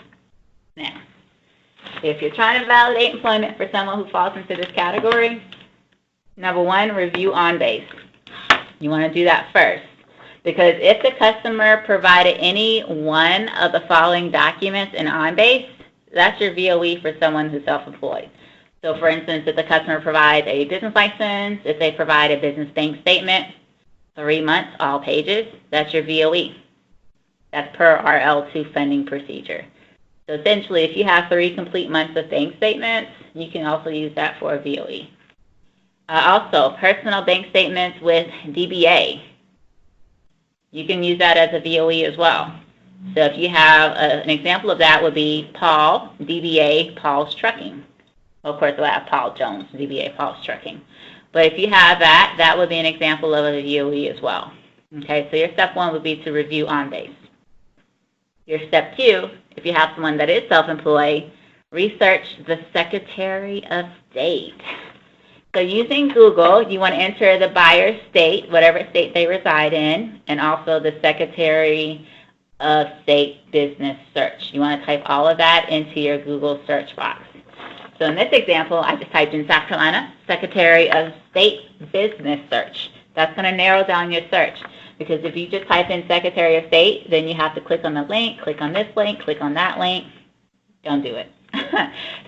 Now, if you're trying to validate employment for someone who falls into this category, number one, review on base. You want to do that first. Because if the customer provided any one of the following documents in on-base, that's your VOE for someone who's self-employed. So for instance, if the customer provides a business license, if they provide a business bank statement, 3 months, all pages, that's your VOE. That's per our L2 funding procedure. So essentially, if you have 3 complete months of bank statements, you can also use that for a VOE. Also, personal bank statements with DBA. You can use that as a VOE as well. So if you have an example of that would be Paul, DBA, Paul's Trucking. Well, of course, we'll have Paul Jones, DBA, Paul's Trucking. But if you have that, that would be an example of a VOE as well. Okay, so your step 1 would be to review on base. Your step 2, if you have someone that is self-employed, research the Secretary of State. So using Google, you want to enter the buyer's state, whatever state they reside in, and also the Secretary of State business search. You want to type all of that into your Google search box. So in this example, I just typed in South Carolina, Secretary of State business search. That's going to narrow down your search. Because if you just type in Secretary of State, then you have to click on the link, click on this link, click on that link. Don't do it.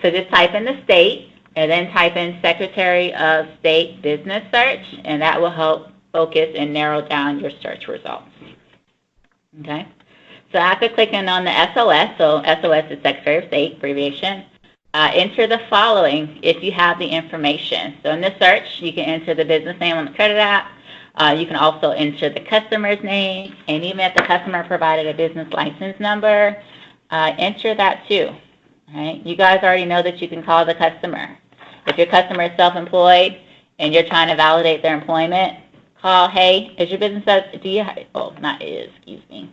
So just type in the state, and then type in Secretary of State business search, and that will help focus and narrow down your search results. Okay? So after clicking on the SOS, so SOS is Secretary of State, abbreviation, enter the following if you have the information. So in this search, you can enter the business name on the credit app. You can also enter the customer's name, and even if the customer provided a business license number, enter that too. Right? You guys already know that you can call the customer. If your customer is self-employed and you're trying to validate their employment, call, hey, is your business, excuse me.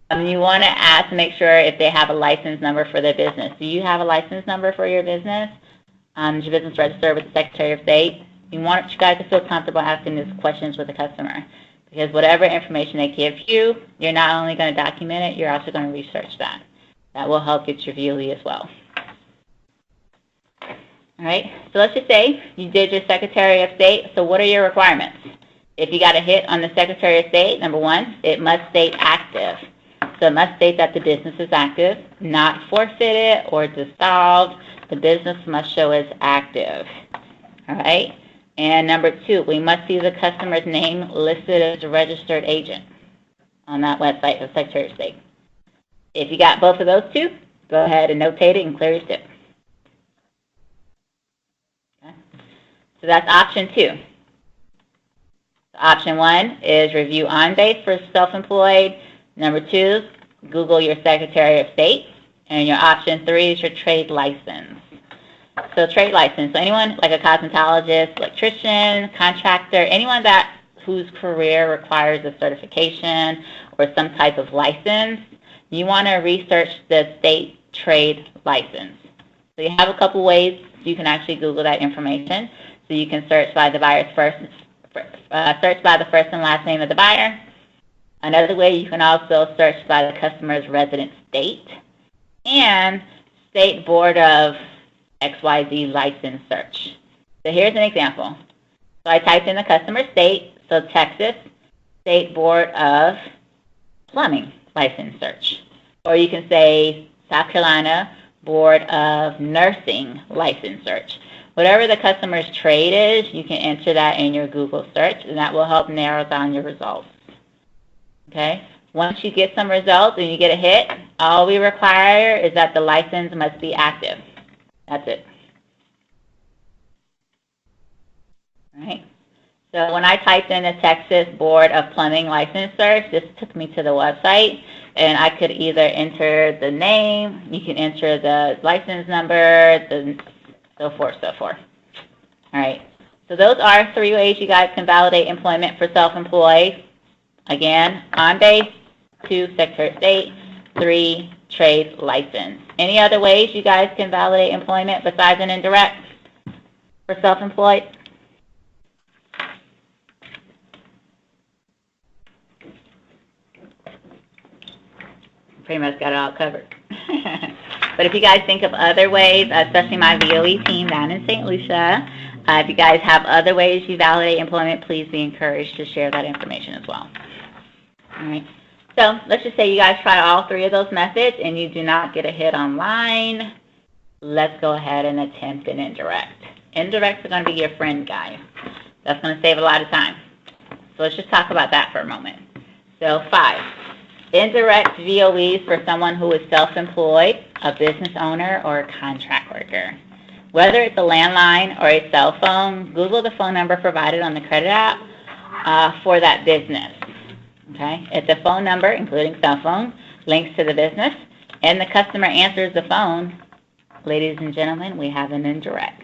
You want to ask to make sure if they have a license number for their business. Do you have a license number for your business? Is your business registered with the Secretary of State? You want you guys to feel comfortable asking these questions with the customer. Because whatever information they give you, you're not only going to document it, you're also going to research that. That will help get your VOE as well. All right, so let's just say you did your Secretary of State. So what are your requirements? If you got a hit on the Secretary of State, number 1, it must state active. So it must state that the business is active, not forfeited or dissolved. The business must show as active. All right, and number 2, we must see the customer's name listed as a registered agent on that website of Secretary of State. If you got both of those 2, go ahead and notate it and clear your SIP. So that's option 2. Option 1 is review on base for self-employed. Number 2, Google your Secretary of State. And your option 3 is your trade license. So trade license. So anyone like a cosmetologist, electrician, contractor, anyone whose career requires a certification or some type of license, you want to research the state trade license. So you have a couple ways you can actually Google that information. So you can search by the buyer's first and last name of the buyer. Another way, you can also search by the customer's resident state and State Board of XYZ license search. So here's an example. So I typed in the customer state, so Texas State Board of Plumbing license search. or you can say South Carolina Board of Nursing license search. Whatever the customer's trade is, you can enter that in your Google search, and that will help narrow down your results. Okay? Once you get some results and you get a hit, all we require is that the license must be active. That's it. All right? So when I typed in the Texas Board of Plumbing license search, this took me to the website, and I could either enter the name, you can enter the license number, so forth, so forth. All right. So those are 3 ways you guys can validate employment for self-employed. Again, on base, 2, Secretary of State, 3, trade license. Any other ways you guys can validate employment besides an indirect for self-employed? Pretty much got it all covered. But if you guys think of other ways, especially my VOE team down in St. Lucia, if you guys have other ways you validate employment, please be encouraged to share that information as well. All right. So let's just say you guys try all 3 of those methods and you do not get a hit online. Let's go ahead and attempt an indirect. Indirects are going to be your friend, guys. That's going to save a lot of time. So let's just talk about that for a moment. So 5. Indirect VOEs for someone who is self-employed, a business owner, or a contract worker. Whether it's a landline or a cell phone, Google the phone number provided on the credit app for that business. Okay? If the phone number, including cell phone, links to the business, and the customer answers the phone, ladies and gentlemen, we have an indirect.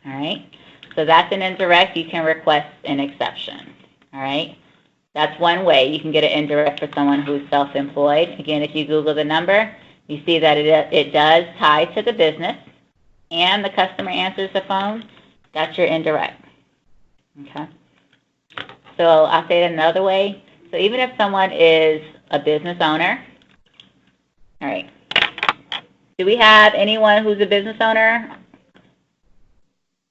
All right? So that's an indirect. You can request an exception. All right? That's one way you can get an indirect for someone who's self-employed. Again, if you Google the number, you see that it does tie to the business, and the customer answers the phone. That's your indirect. Okay? So I'll say it another way. So even if someone is a business owner, all right, do we have anyone who's a business owner?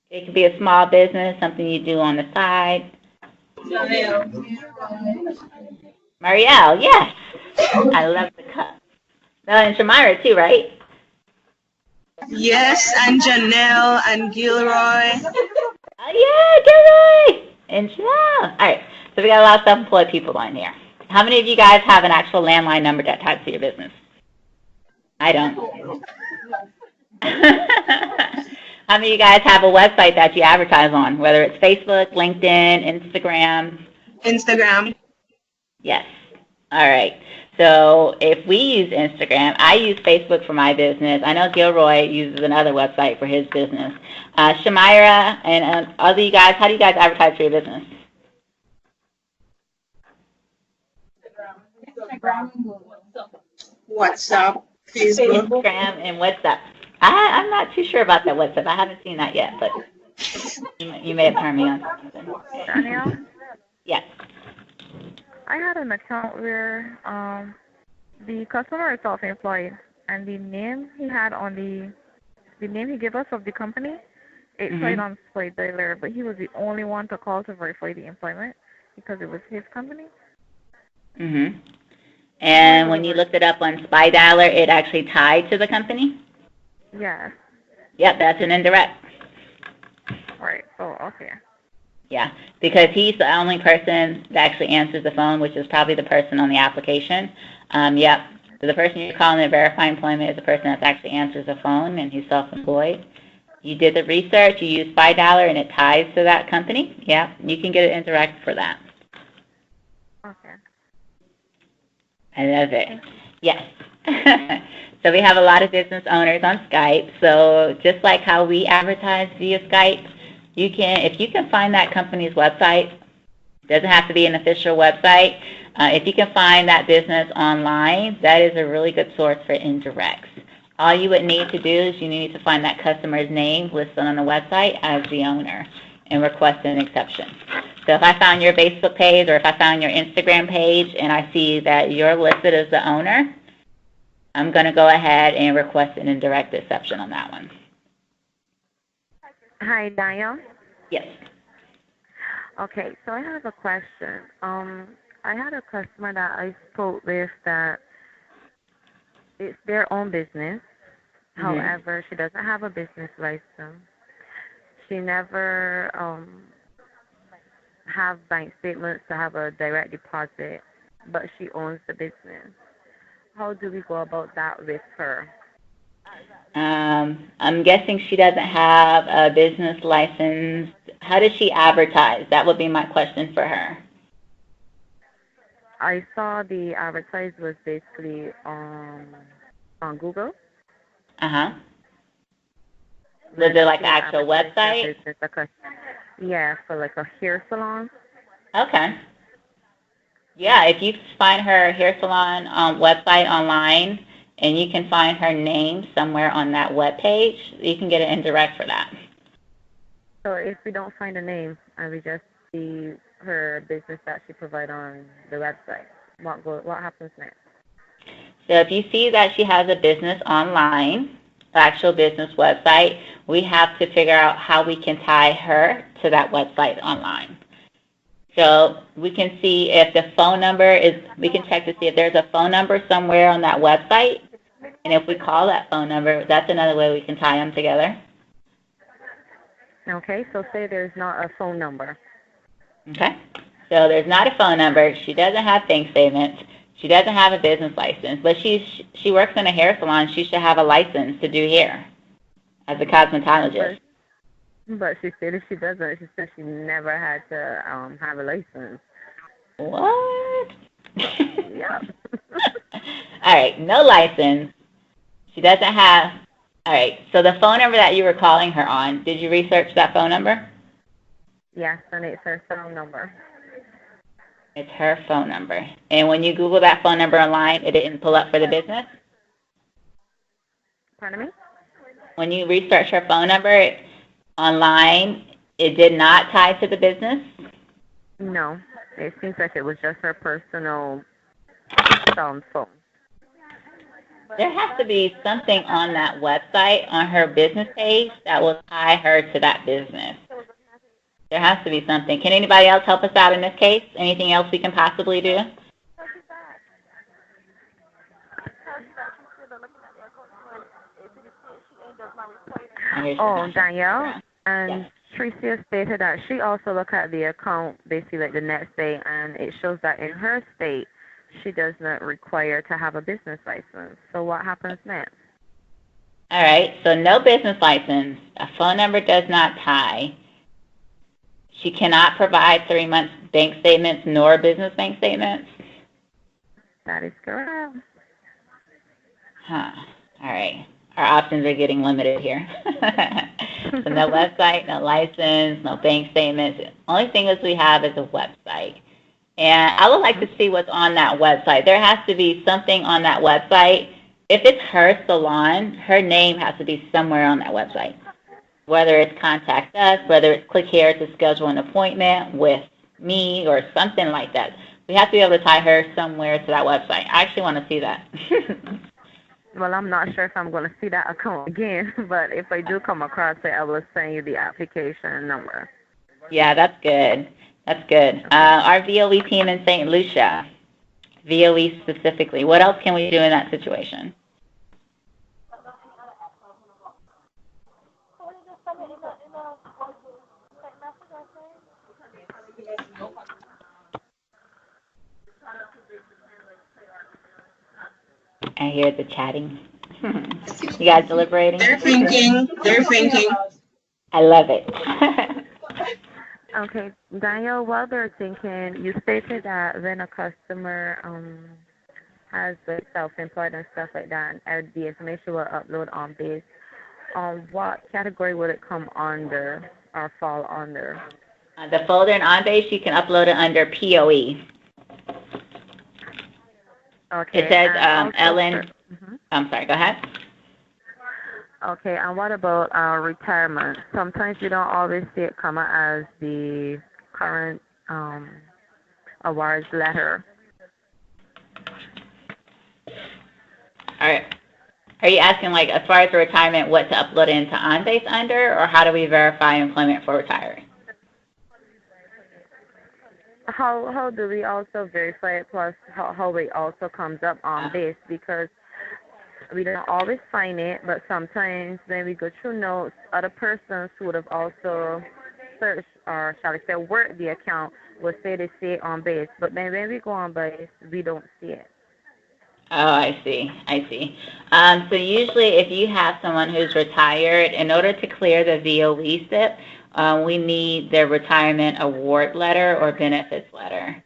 It could be a small business, something you do on the side. Marielle, yes. I love the cup. And Shamira too, right? Yes, and Janelle and Gilroy. Oh, yeah, Gilroy. And Janelle. All right, so we got a lot of self-employed people on here. How many of you guys have an actual landline number that ties to your business? I don't. How many of you guys have a website that you advertise on, whether it's Facebook, LinkedIn, Instagram? Instagram. Yes. All right. So if we use Instagram, I use Facebook for my business. I know Gilroy uses another website for his business. Shamira and other you guys, how do you guys advertise for your business? WhatsApp, Facebook. Instagram and WhatsApp. I'm not too sure about that WhatsApp. I haven't seen that yet, but you may have turned me on to something. Danielle? Yes. I had an account where the customer is self-employed, and the name he had on the name he gave us of the company, it played on Spy Dialer, but he was the only one to call to verify the employment because it was his company. And when you looked it up on Spy Dialer, it actually tied to the company? Yeah. Yep, that's an indirect. Right. Oh, okay. Yeah, because he's the only person that actually answers the phone, which is probably the person on the application. Yep, so the person you're calling to verify employment is the person that actually answers the phone, and he's self-employed. You did the research, you used Spy Dialer, and it ties to that company. Yeah, you can get an indirect for that. Okay. I love it. Yes. So we have a lot of business owners on Skype. So just like how we advertise via Skype, you can, if you can find that company's website, it doesn't have to be an official website. If you can find that business online, that is a really good source for indirects. All you would need to do is you need to find that customer's name listed on the website as the owner and request an exception. So if I found your Facebook page or if I found your Instagram page and I see that you're listed as the owner, I'm going to go ahead and request an indirect exception on that one. Hi, Danielle. Yes. Okay, so I have a question. I had a customer that I spoke with that it's their own business. Hmm. However, she doesn't have a business license. She never have bank statements to have a direct deposit, but she owns the business. How do we go about that with her? I'm guessing she doesn't have a business license. How does she advertise? That would be my question for her. I saw the advertise was basically on Google. Uh-huh. Was Where it does like she an actual advertise her website? business? Like a, yeah, for like a hair salon. Okay. Yeah, if you find her hair salon website online and you can find her name somewhere on that web page, you can get an indirect for that. So if we don't find a name and we just see her business that she provide on the website, what happens next? So if you see that she has a business online, actual business website, we have to figure out how we can tie her to that website online. So we can see if the phone number is, we can check to see if there's a phone number somewhere on that website. And if we call that phone number, that's another way we can tie them together. Okay, so say there's not a phone number. Okay? So there's not a phone number. She doesn't have bank statements. She doesn't have a business license. But she works in a hair salon. She should have a license to do hair as a cosmetologist. But she said if she doesn't, she said she never had to have a license. What? Yeah. All right, no license. She doesn't have, all right, so the phone number that you were calling her on, did you research that phone number? Yes, and it's her phone number. It's her phone number. And when you Google that phone number online, it didn't pull up for the business? Pardon me? When you research her phone number online, it did not tie to the business? No, it seems like it was just her personal phone. There has to be something on that website, on her business page, that will tie her to that business. There has to be something. Can anybody else help us out in this case? Anything else we can possibly do? Oh, Danielle and Tricia stated that she also looked at the account basically like the next day, and it shows that in her state she does not require to have a business license. So what happens next? All right, so no business license. A phone number does not tie. She cannot provide 3 months bank statements nor business bank statements? That is correct. Huh. All right. Our options are getting limited here. So no website, no license, no bank statements. The only thing is we have is a website. And I would like to see what's on that website. There has to be something on that website. If it's her salon, her name has to be somewhere on that website. Whether it's contact us, whether it's click here to schedule an appointment with me or something like that. We have to be able to tie her somewhere to that website. I actually want to see that. Well, I'm not sure if I'm going to see that account again, but if I do come across it, I will send you the application number. Yeah, that's good. That's good. Our VOE team in St. Lucia, VOE specifically, what else can we do in that situation? I hear the chatting. You guys deliberating? They're thinking. They're thinking. I love it. Okay, Daniel, while they're thinking, you stated that when a customer has like self-employed and stuff like that, and the information will upload on this, what category would it come under or fall under? The folder in OnBase, you can upload it under POE. Okay. It says and also Ellen. I'm sorry, go ahead. Okay, and what about retirement? Sometimes you don't always see it come out as the current awards letter. All right. Are you asking, like, as far as the retirement, what to upload into OnBase under, or how do we verify employment for retiring? How do we also verify it, plus how it also comes up on this? Because We don't always find it, but sometimes when we go through notes, other persons who would have also searched or shall I say worked the account will say they see it on base. But then when we go on base, we don't see it. Oh, I see. I see. So usually if you have someone who's retired, in order to clear the VOE SIP, we need their retirement award letter or benefits letter.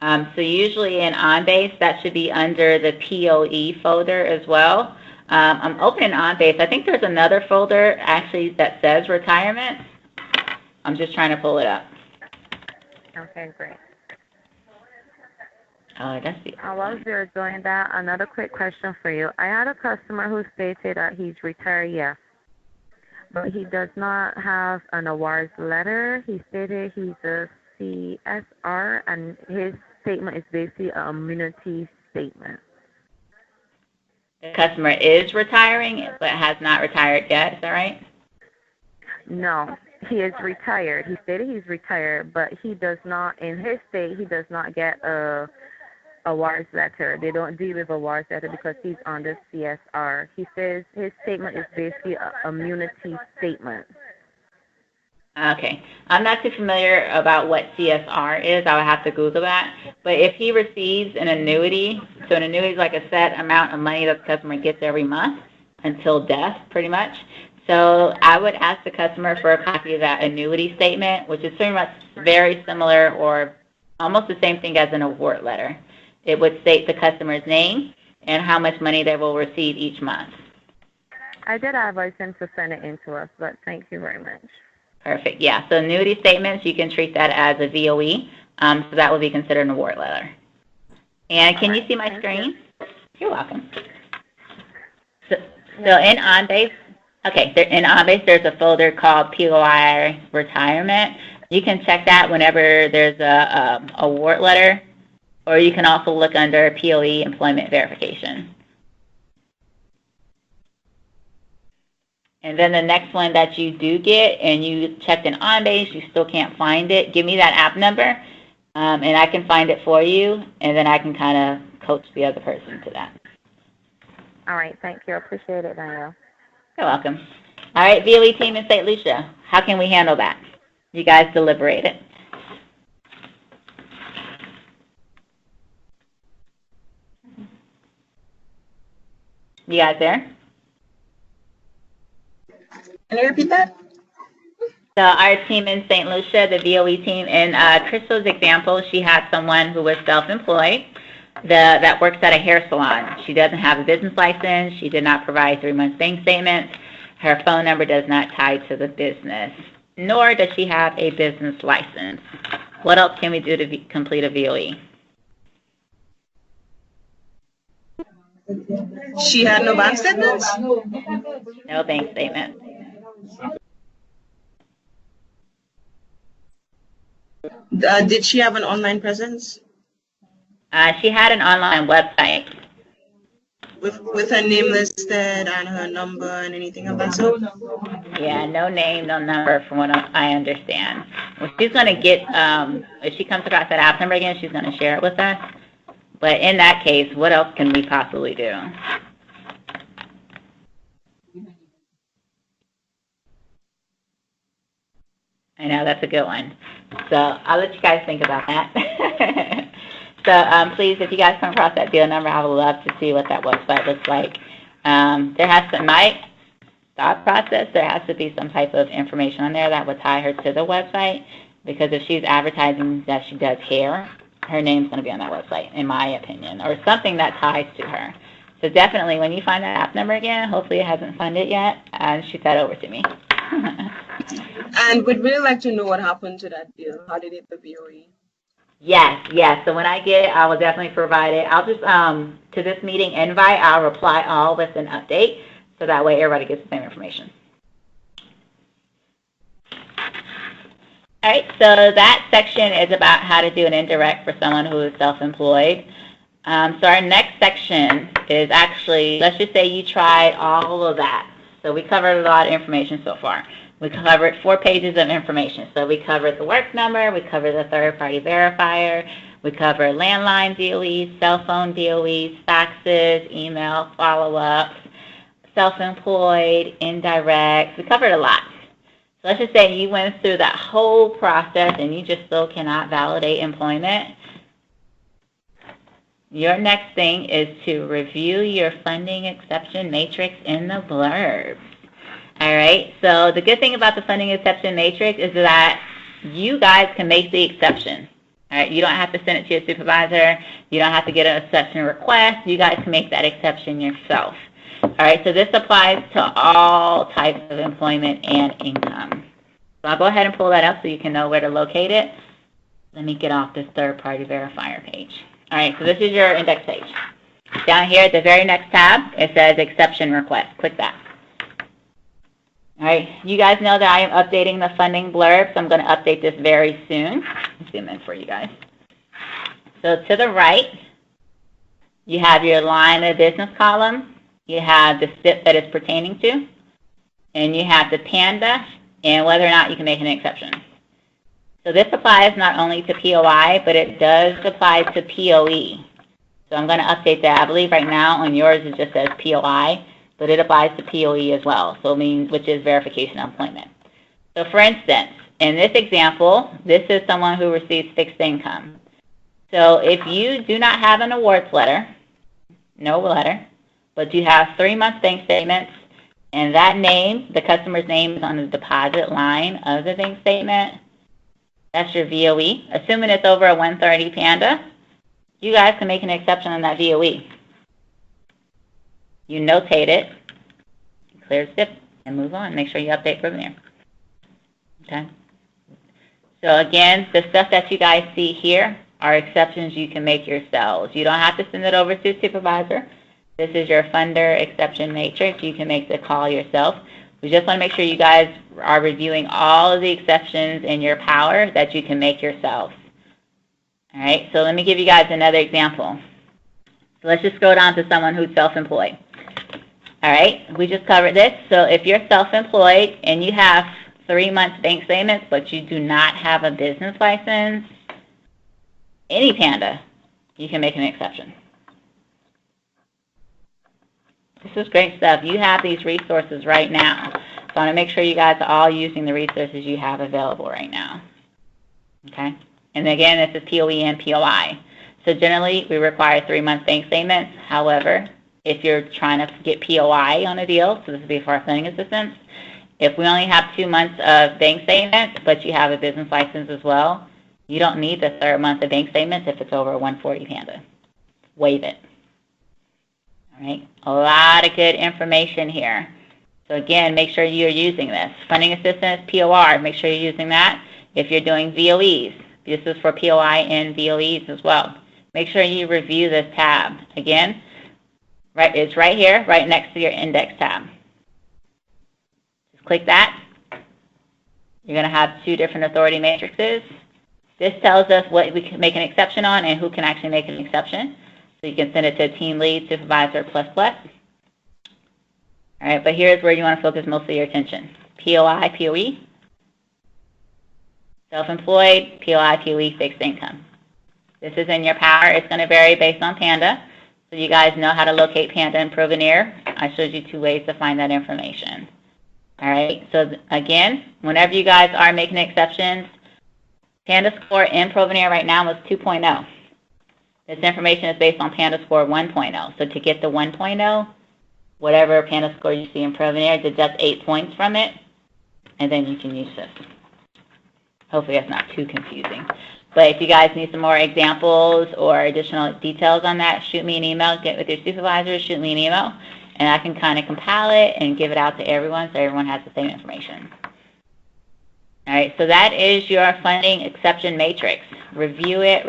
So usually in OnBase, that should be under the POE folder as well. I'm opening OnBase. I think there's another folder actually that says retirement. I'm just trying to pull it up. Okay, great. Oh, that's the While you're doing that, another quick question for you. I had a customer who stated that he's retired, yes, but he does not have an awards letter. He stated he's a CSR, and his statement is basically an immunity statement. The customer is retiring, but has not retired yet. Is that right? No, he is retired. He stated he's retired, but he does not, in his state, he does not get a awards letter. They don't deal with awards letter because he's under CSR. He says his statement is basically an immunity statement. Okay. I'm not too familiar about what CSR is. I would have to Google that. But if he receives an annuity, so an annuity is like a set amount of money that the customer gets every month until death, pretty much. So I would ask the customer for a copy of that annuity statement, which is pretty much very similar or almost the same thing as an award letter. It would state the customer's name and how much money they will receive each month. I did advise him to send it in to us, but thank you very much. Perfect. Yeah. So annuity statements, you can treat that as a VOE. So that would be considered an award letter. And can you see my screen? You're welcome. So in OnBase, in OnBase, there's a folder called POI Retirement. You can check that whenever there's a award letter, or you can also look under POE Employment Verification. And then the next one that you do get, and you checked in OnBase, you still can't find it, give me that app number, and I can find it for you, and then I can kind of coach the other person to that. All right, thank you. I appreciate it, Danielle. You're welcome. All right, VOE team in St. Lucia, how can we handle that? You guys deliberated. You guys there? Can you repeat that? So our team in St. Lucia, the VOE team, in Crystal's example, she had someone who was self-employed that works at a hair salon. She doesn't have a business license. She did not provide 3-month bank statements. Her phone number does not tie to the business, nor does she have a business license. What else can we do to complete a VOE? She had no bank statements? No bank statement. Did she have an online presence? She had an online website. With her name listed and her number and anything of that sort? Yeah, no name, no number from what I understand. Well, she's going to get, if she comes across that app number again, she's going to share it with us. But in that case, what else can we possibly do? I know, that's a good one. So I'll let you guys think about that. So please, if you guys come across that deal number, I would love to see what that website looks like. There has to, my thought process, there has to be some type of information on there that would tie her to the website, because if she's advertising that she does hair, her name's going to be on that website, in my opinion, or something that ties to her. So definitely, when you find that app number again, hopefully it hasn't found it yet, shoot that over to me. And we'd really like to know what happened to that deal. How did it the VOE? Yes. So when I get it, I will definitely provide it. I'll just, to this meeting invite, I'll reply all with an update, so that way everybody gets the same information. All right, so that section is about how to do an indirect for someone who is self-employed. So our next section is actually, let's just say you tried all of that. So we covered a lot of information so far. We covered 4 pages of information. So we covered the work number, we covered the third-party verifier, We cover landline VOEs, cell phone VOEs, faxes, email follow-ups, self-employed, indirect. We covered a lot. So let's just say you went through that whole process and you just still cannot validate employment. Your next thing is to review your funding exception matrix in the blurbs. All right, so the good thing about the funding exception matrix is that you guys can make the exception. All right, you don't have to send it to your supervisor. You don't have to get an exception request. You guys can make that exception yourself. All right, so this applies to all types of employment and income. So I'll go ahead and pull that up so you can know where to locate it. Let me get off this third-party verifier page. All right, so this is your index page. Down here at the very next tab, it says exception request. Click that. All right, you guys know that I am updating the funding blurb, so I'm going to update this very soon. Let's zoom in for you guys. So to the right, you have your line of business column. You have the SIP that it's pertaining to, and you have the PANDA and whether or not you can make an exception. So this applies not only to POI, but it does apply to POE. So I'm going to update that. I believe right now on yours it just says POI, but it applies to POE as well, so it means, which is verification of employment. So for instance, in this example, this is someone who receives fixed income. So if you do not have an awards letter, no letter, but you have 3 month bank statements, and that name, the customer's name is on the deposit line of the bank statement, that's your VOE. Assuming it's over a 130 PANDA, you guys can make an exception on that VOE. You notate it, clear SIP, and move on. Make sure you update from there. Okay. So again, the stuff that you guys see here are exceptions you can make yourselves. You don't have to send it over to a supervisor. This is your funder exception matrix. You can make the call yourself. We just want to make sure you guys are reviewing all of the exceptions in your power that you can make yourself. All right, so let me give you guys another example. So let's just go down to someone who's self-employed. All right, we just covered this. So if you're self-employed and you have 3 months bank statements, but you do not have a business license, any PANDA, you can make an exception. This is great stuff. You have these resources right now. So I want to make sure you guys are all using the resources you have available right now. Okay? And again, this is POE and POI. So generally, we require 3 month bank statements. However, if you're trying to get POI on a deal, so this would be for our funding assistance, if we only have 2 months of bank statements, but you have a business license as well, you don't need the 3rd month of bank statements if it's over a 140 PANDA. Waive it. All right, a lot of good information here. So again, make sure you're using this. Funding assistance, POR, make sure you're using that. If you're doing VOEs, this is for POI and VOEs as well. Make sure you review this tab. Again, right, it's right here, right next to your index tab. Just click that. You're going to have 2 different authority matrices. This tells us what we can make an exception on and who can actually make an exception. So you can send it to a team lead, supervisor, ++. All right, but here's where you want to focus most of your attention. POI, POE, self-employed, POI, POE, fixed income. This is in your power. It's going to vary based on PANDA. So you guys know how to locate PANDA and Provenir. I showed you 2 ways to find that information. All right, so again, whenever you guys are making exceptions, PANDA score in Provenir right now is 2.0. This information is based on PANDA score 1.0. So to get the 1.0, whatever PANDA score you see in Provenir, deduct 8 points from it, and then you can use this. Hopefully that's not too confusing. But if you guys need some more examples or additional details on that, shoot me an email, get with your supervisor, shoot me an email, and I can kind of compile it and give it out to everyone so everyone has the same information. All right, so that is your funding exception matrix. Review it,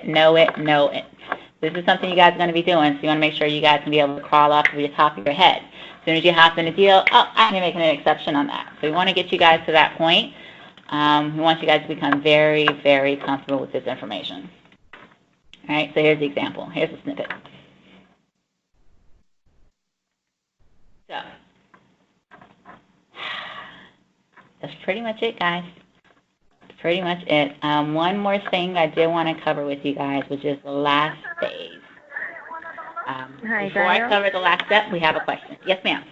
know it, know it. This is something you guys are going to be doing, so you want to make sure you guys can be able to crawl off of the top of your head. As soon as you hop in a deal, oh, I'm making an exception on that. So we want to get you guys to that point. We want you guys to become very, very comfortable with this information. All right, so here's the example. Here's a snippet. So that's pretty much it, guys. pretty much it. One more thing I did want to cover with you guys, which is the last phase. Hi, Before I Daniel. cover the last step, we have a question. Yes, ma'am.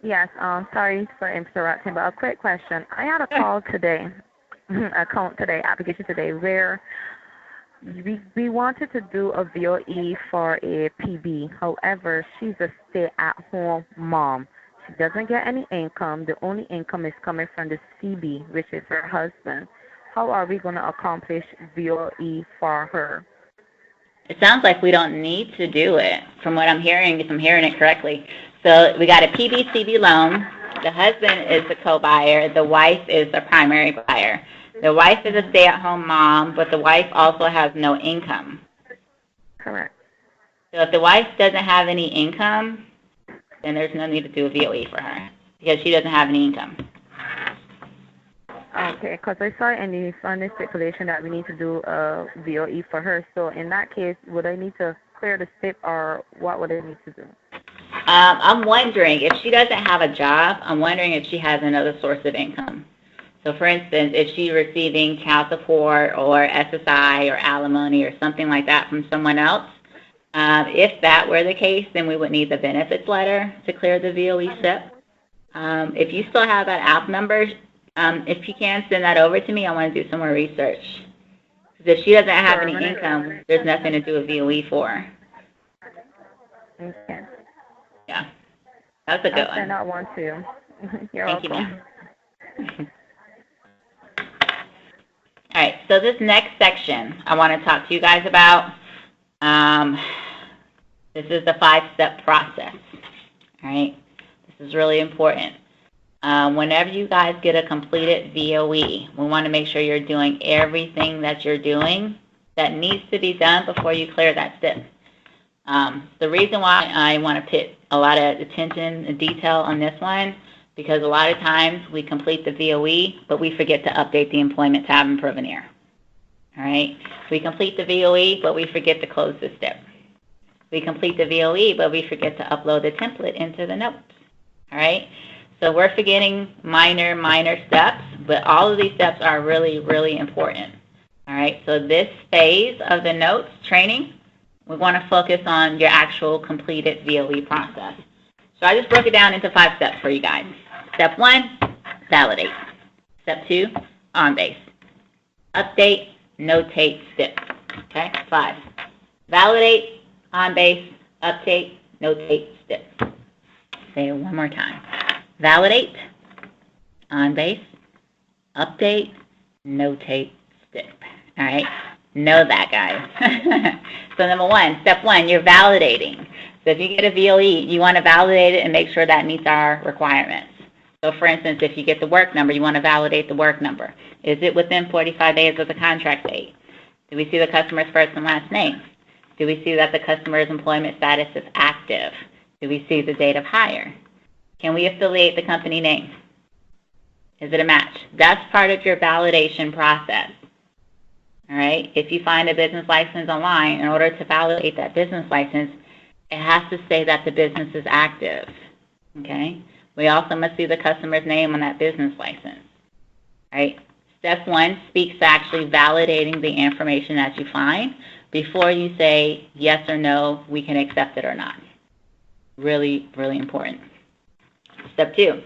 Yes, sorry for interrupting, but a quick question. I had a call today, application today, where we wanted to do a VOE for a PB. However, she's a stay-at-home mom. She doesn't get any income. The only income is coming from the CB, which is her husband. How are we going to accomplish VOE for her? It sounds like we don't need to do it, from what I'm hearing, if I'm hearing it correctly. So we got a PBCB loan. The husband is the co-buyer. The wife is the primary buyer. The wife is a stay-at-home mom, but the wife also has no income. Correct. So if the wife doesn't have any income, then there's no need to do a VOE for her because she doesn't have any income. Okay, because I saw in the funding stipulation that we need to do a VOE for her. So in that case, would I need to clear the SIP or what would I need to do? I'm wondering if she doesn't have a job, I'm wondering if she has another source of income. So for instance, if she's receiving child support or SSI or alimony or something like that from someone else, if that were the case, then we would need the benefits letter to clear the VOE SIP. If you still have that app number, if you can send that over to me, I want to do some more research. Because if she doesn't have any income, there's nothing to do a VOE for. Okay. Yeah, that's a good I'll send one. out one too. You're Thank you, welcome. ma'am. All right, so this next section I want to talk to you guys about. This is the 5-step process. All right, this is really important. Whenever you guys get a completed VOE, we want to make sure you're doing everything that you're doing that needs to be done before you clear that step. The reason why I want to put a lot of attention and detail on this one, because a lot of times we complete the VOE, but we forget to update the employment tab in Provenir. All right, we complete the VOE, but we forget to close the step. We complete the VOE, but we forget to upload the template into the notes. All right. So we're forgetting minor steps, but all of these steps are really, really important. All right, so this phase of the notes training, we want to focus on your actual completed VOE process. So I just broke it down into 5 steps for you guys. Step 1, validate. Step 2, on-base. Update, notate, step. Okay, 5. Validate, on-base, update, notate, step. Say it one more time. Validate, on-base, update, notate, step. All right, know that, guys. So number 1, step 1, you're validating. So if you get a VOE, you want to validate it and make sure that meets our requirements. So for instance, if you get the work number, you want to validate the work number. Is it within 45 days of the contract date? Do we see the customer's first and last name? Do we see that the customer's employment status is active? Do we see the date of hire? Can we affiliate the company name? Is it a match? That's part of your validation process. All right. If you find a business license online, in order to validate that business license, it has to say that the business is active. Okay. We also must see the customer's name on that business license. All right. Step 1 speaks to actually validating the information that you find before you say yes or no, we can accept it or not. Really, really important. Step 2.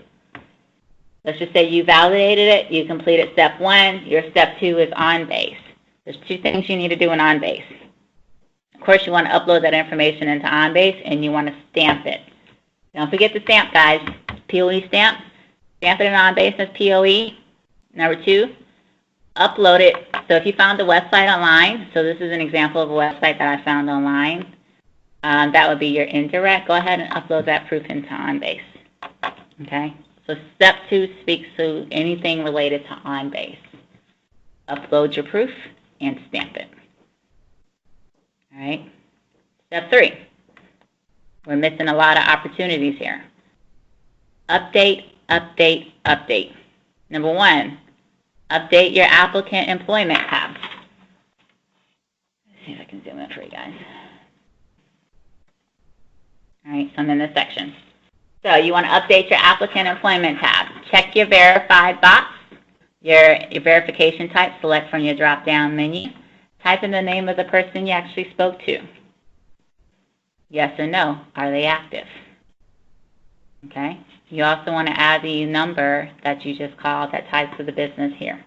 Let's just say you validated it, you completed step 1, your step 2 is on-base. There's 2 things you need to do in on-base. Of course, you want to upload that information into on-base and you want to stamp it. Don't forget the stamp, guys. POE stamp. Stamp it in on-base as POE. Number 2, upload it. So if you found the website online, so this is an example of a website that I found online, that would be your indirect. Go ahead and upload that proof into on-base. Okay, so step 2 speaks to anything related to on-base. Upload your proof and stamp it. All right. Step 3. We're missing a lot of opportunities here. Update, update, update. Number 1, update your applicant employment tab. Let's see if I can zoom in for you guys. All right, so I'm in this section. So you want to update your applicant employment tab. Check your verified box. Your verification type, select from your drop-down menu. Type in the name of the person you actually spoke to. Yes or no, are they active? Okay. You also want to add the number that you just called that ties to the business here.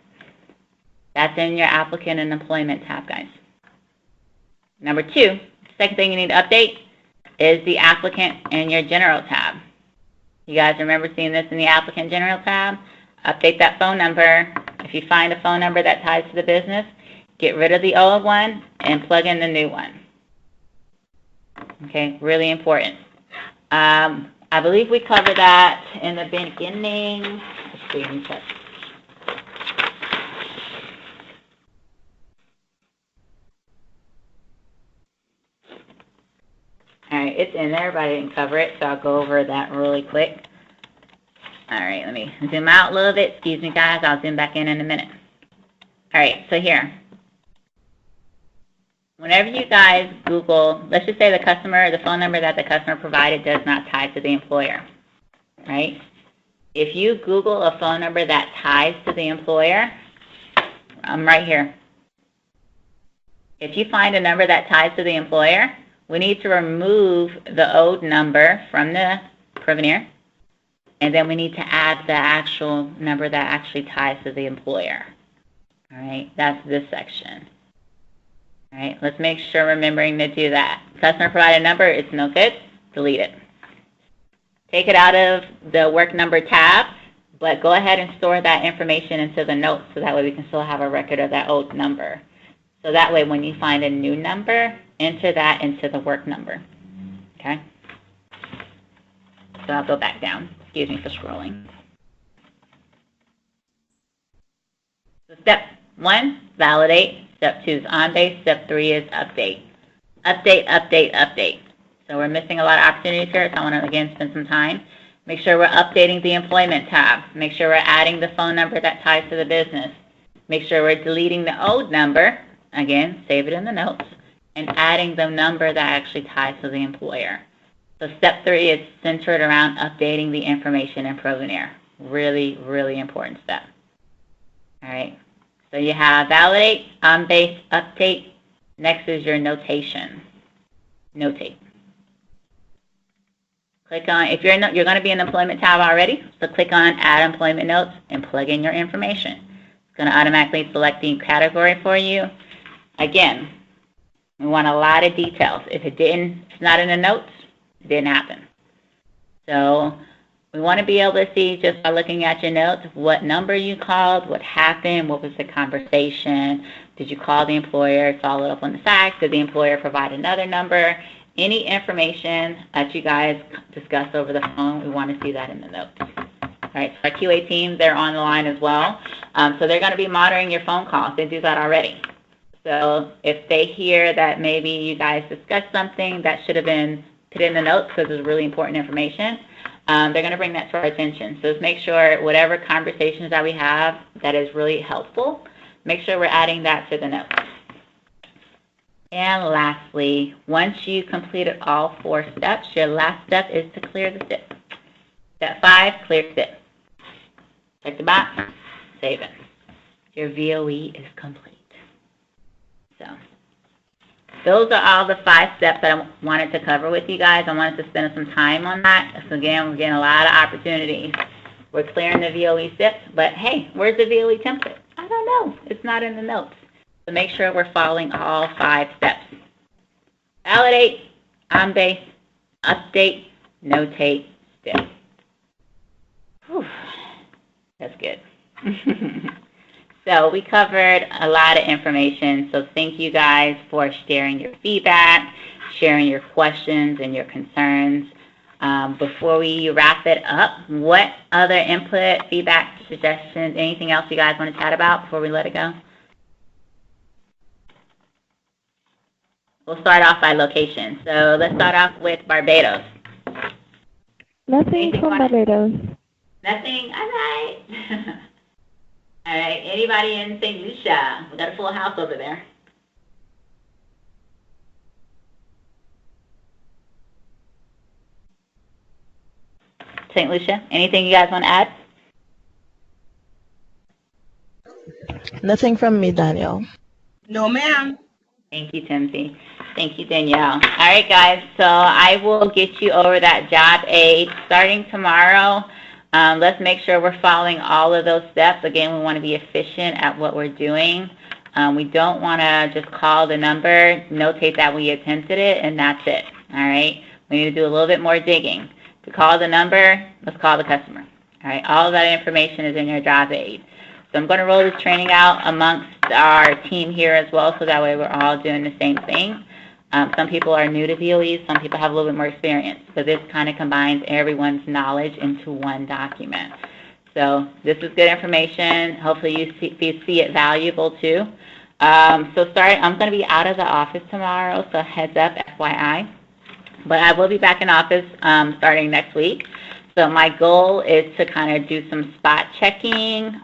That's in your applicant and employment tab, guys. Number two, second thing you need to update is the applicant and your general tab. You guys remember seeing this in the applicant general tab? Update that phone number. If you find a phone number that ties to the business, get rid of the old one and plug in the new one. Okay, really important. I believe we covered that in the beginning. Let's see, let me check. All right, it's in there, but I didn't cover it, so I'll go over that really quick. All right, let me zoom out a little bit. Excuse me, guys. I'll zoom back in a minute. All right, so here. Whenever you guys Google, let's just say the phone number that the customer provided does not tie to the employer, right? If you Google a phone number that ties to the employer, I'm right here. If you find a number that ties to the employer, we need to remove the old number from the Provenir, and then we need to add the actual number that actually ties to the employer. All right, that's this section. All right, let's make sure remembering to do that. Customer provided number, it's no good, delete it. Take it out of the work number tab, but go ahead and store that information into the notes so that way we can still have a record of that old number. So that way when you find a new number, enter that into the work number, okay? So I'll go back down. Excuse me for scrolling. So step 1, validate. Step 2 is on-base. Step 3 is update. Update, update, update. So we're missing a lot of opportunities here, so I want to, again, spend some time. Make sure we're updating the employment tab. Make sure we're adding the phone number that ties to the business. Make sure we're deleting the old number. Again, save it in the notes. And adding the number that actually ties to the employer. So step 3 is centered around updating the information in Provenir. Really, really important step. All right. So you have validate, on-base, update. Next is your notation. Notate. Click on, if you're going to be in the employment tab already, so click on add employment notes and plug in your information. It's going to automatically select the category for you. Again, we want a lot of details. If it's not in the notes, it didn't happen. So we want to be able to see, just by looking at your notes, what number you called, what happened, what was the conversation, did you call the employer, follow up on the fact, did the employer provide another number, any information that you guys discuss over the phone, we want to see that in the notes. All right, so our QA team, they're on the line as well. So they're going to be monitoring your phone calls. They do that already. So if they hear that maybe you guys discussed something that should have been put in the notes because it's really important information, they're going to bring that to our attention. So just make sure whatever conversations that we have that is really helpful, make sure we're adding that to the notes. And lastly, once you completed all 4 steps, your last step is to clear the SIP. Step 5, clear SIP. Check the box, save it. Your VOE is complete. So those are all the 5 steps that I wanted to cover with you guys. I wanted to spend some time on that. So again, we're getting a lot of opportunities. We're clearing the VOE SIP, but hey, where's the VOE template? I don't know. It's not in the notes. So make sure we're following all 5 steps. Validate, on-base, update, notate, SIP. Whew. That's good. So we covered a lot of information. So thank you guys for sharing your feedback, sharing your questions and your concerns. Before we wrap it up, what other input, feedback, suggestions, anything else you guys want to chat about before we let it go? We'll start off by location. So let's start off with Barbados. Nothing from Barbados. Nothing? All right. All right. Anybody in St. Lucia? We got a full house over there. St. Lucia, anything you guys want to add? Nothing from me, Danielle. No, ma'am. Thank you, Timothy. Thank you, Danielle. All right, guys, so I will get you over that job aid starting tomorrow. Let's make sure we're following all of those steps. Again, we want to be efficient at what we're doing. We don't want to just call the number, notate that we attempted it, and that's it. All right? We need to do a little bit more digging. To call the number, let's call the customer. All right? All of that information is in your job aid. So I'm going to roll this training out amongst our team here as well, so that way we're all doing the same thing. Some people are new to VOE, some people have a little bit more experience. So this kind of combines everyone's knowledge into one document. So this is good information. Hopefully you see it valuable too. I'm going to be out of the office tomorrow, so heads up, FYI. But I will be back in office starting next week. So my goal is to kind of do some spot checking.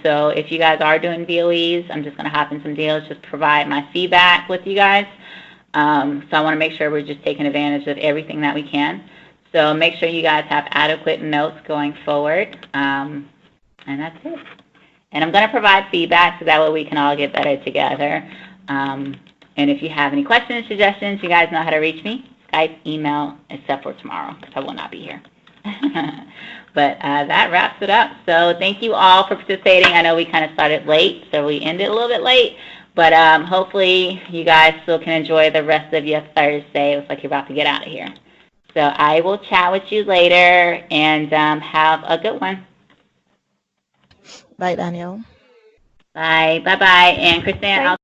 So if you guys are doing VOEs, I'm just going to hop in some deals, just provide my feedback with you guys. So I want to make sure we're just taking advantage of everything that we can. So make sure you guys have adequate notes going forward. And that's it. And I'm going to provide feedback so that way we can all get better together. And if you have any questions, suggestions, you guys know how to reach me. Skype, email, except for tomorrow, because I will not be here. But that wraps it up. So thank you all for participating. I know we kind of started late, so we ended a little bit late. But hopefully you guys still can enjoy the rest of your Thursday. It looks like you're about to get out of here. So I will chat with you later, and have a good one. Bye, Danielle. Bye. Bye-bye. And Kristen, I'll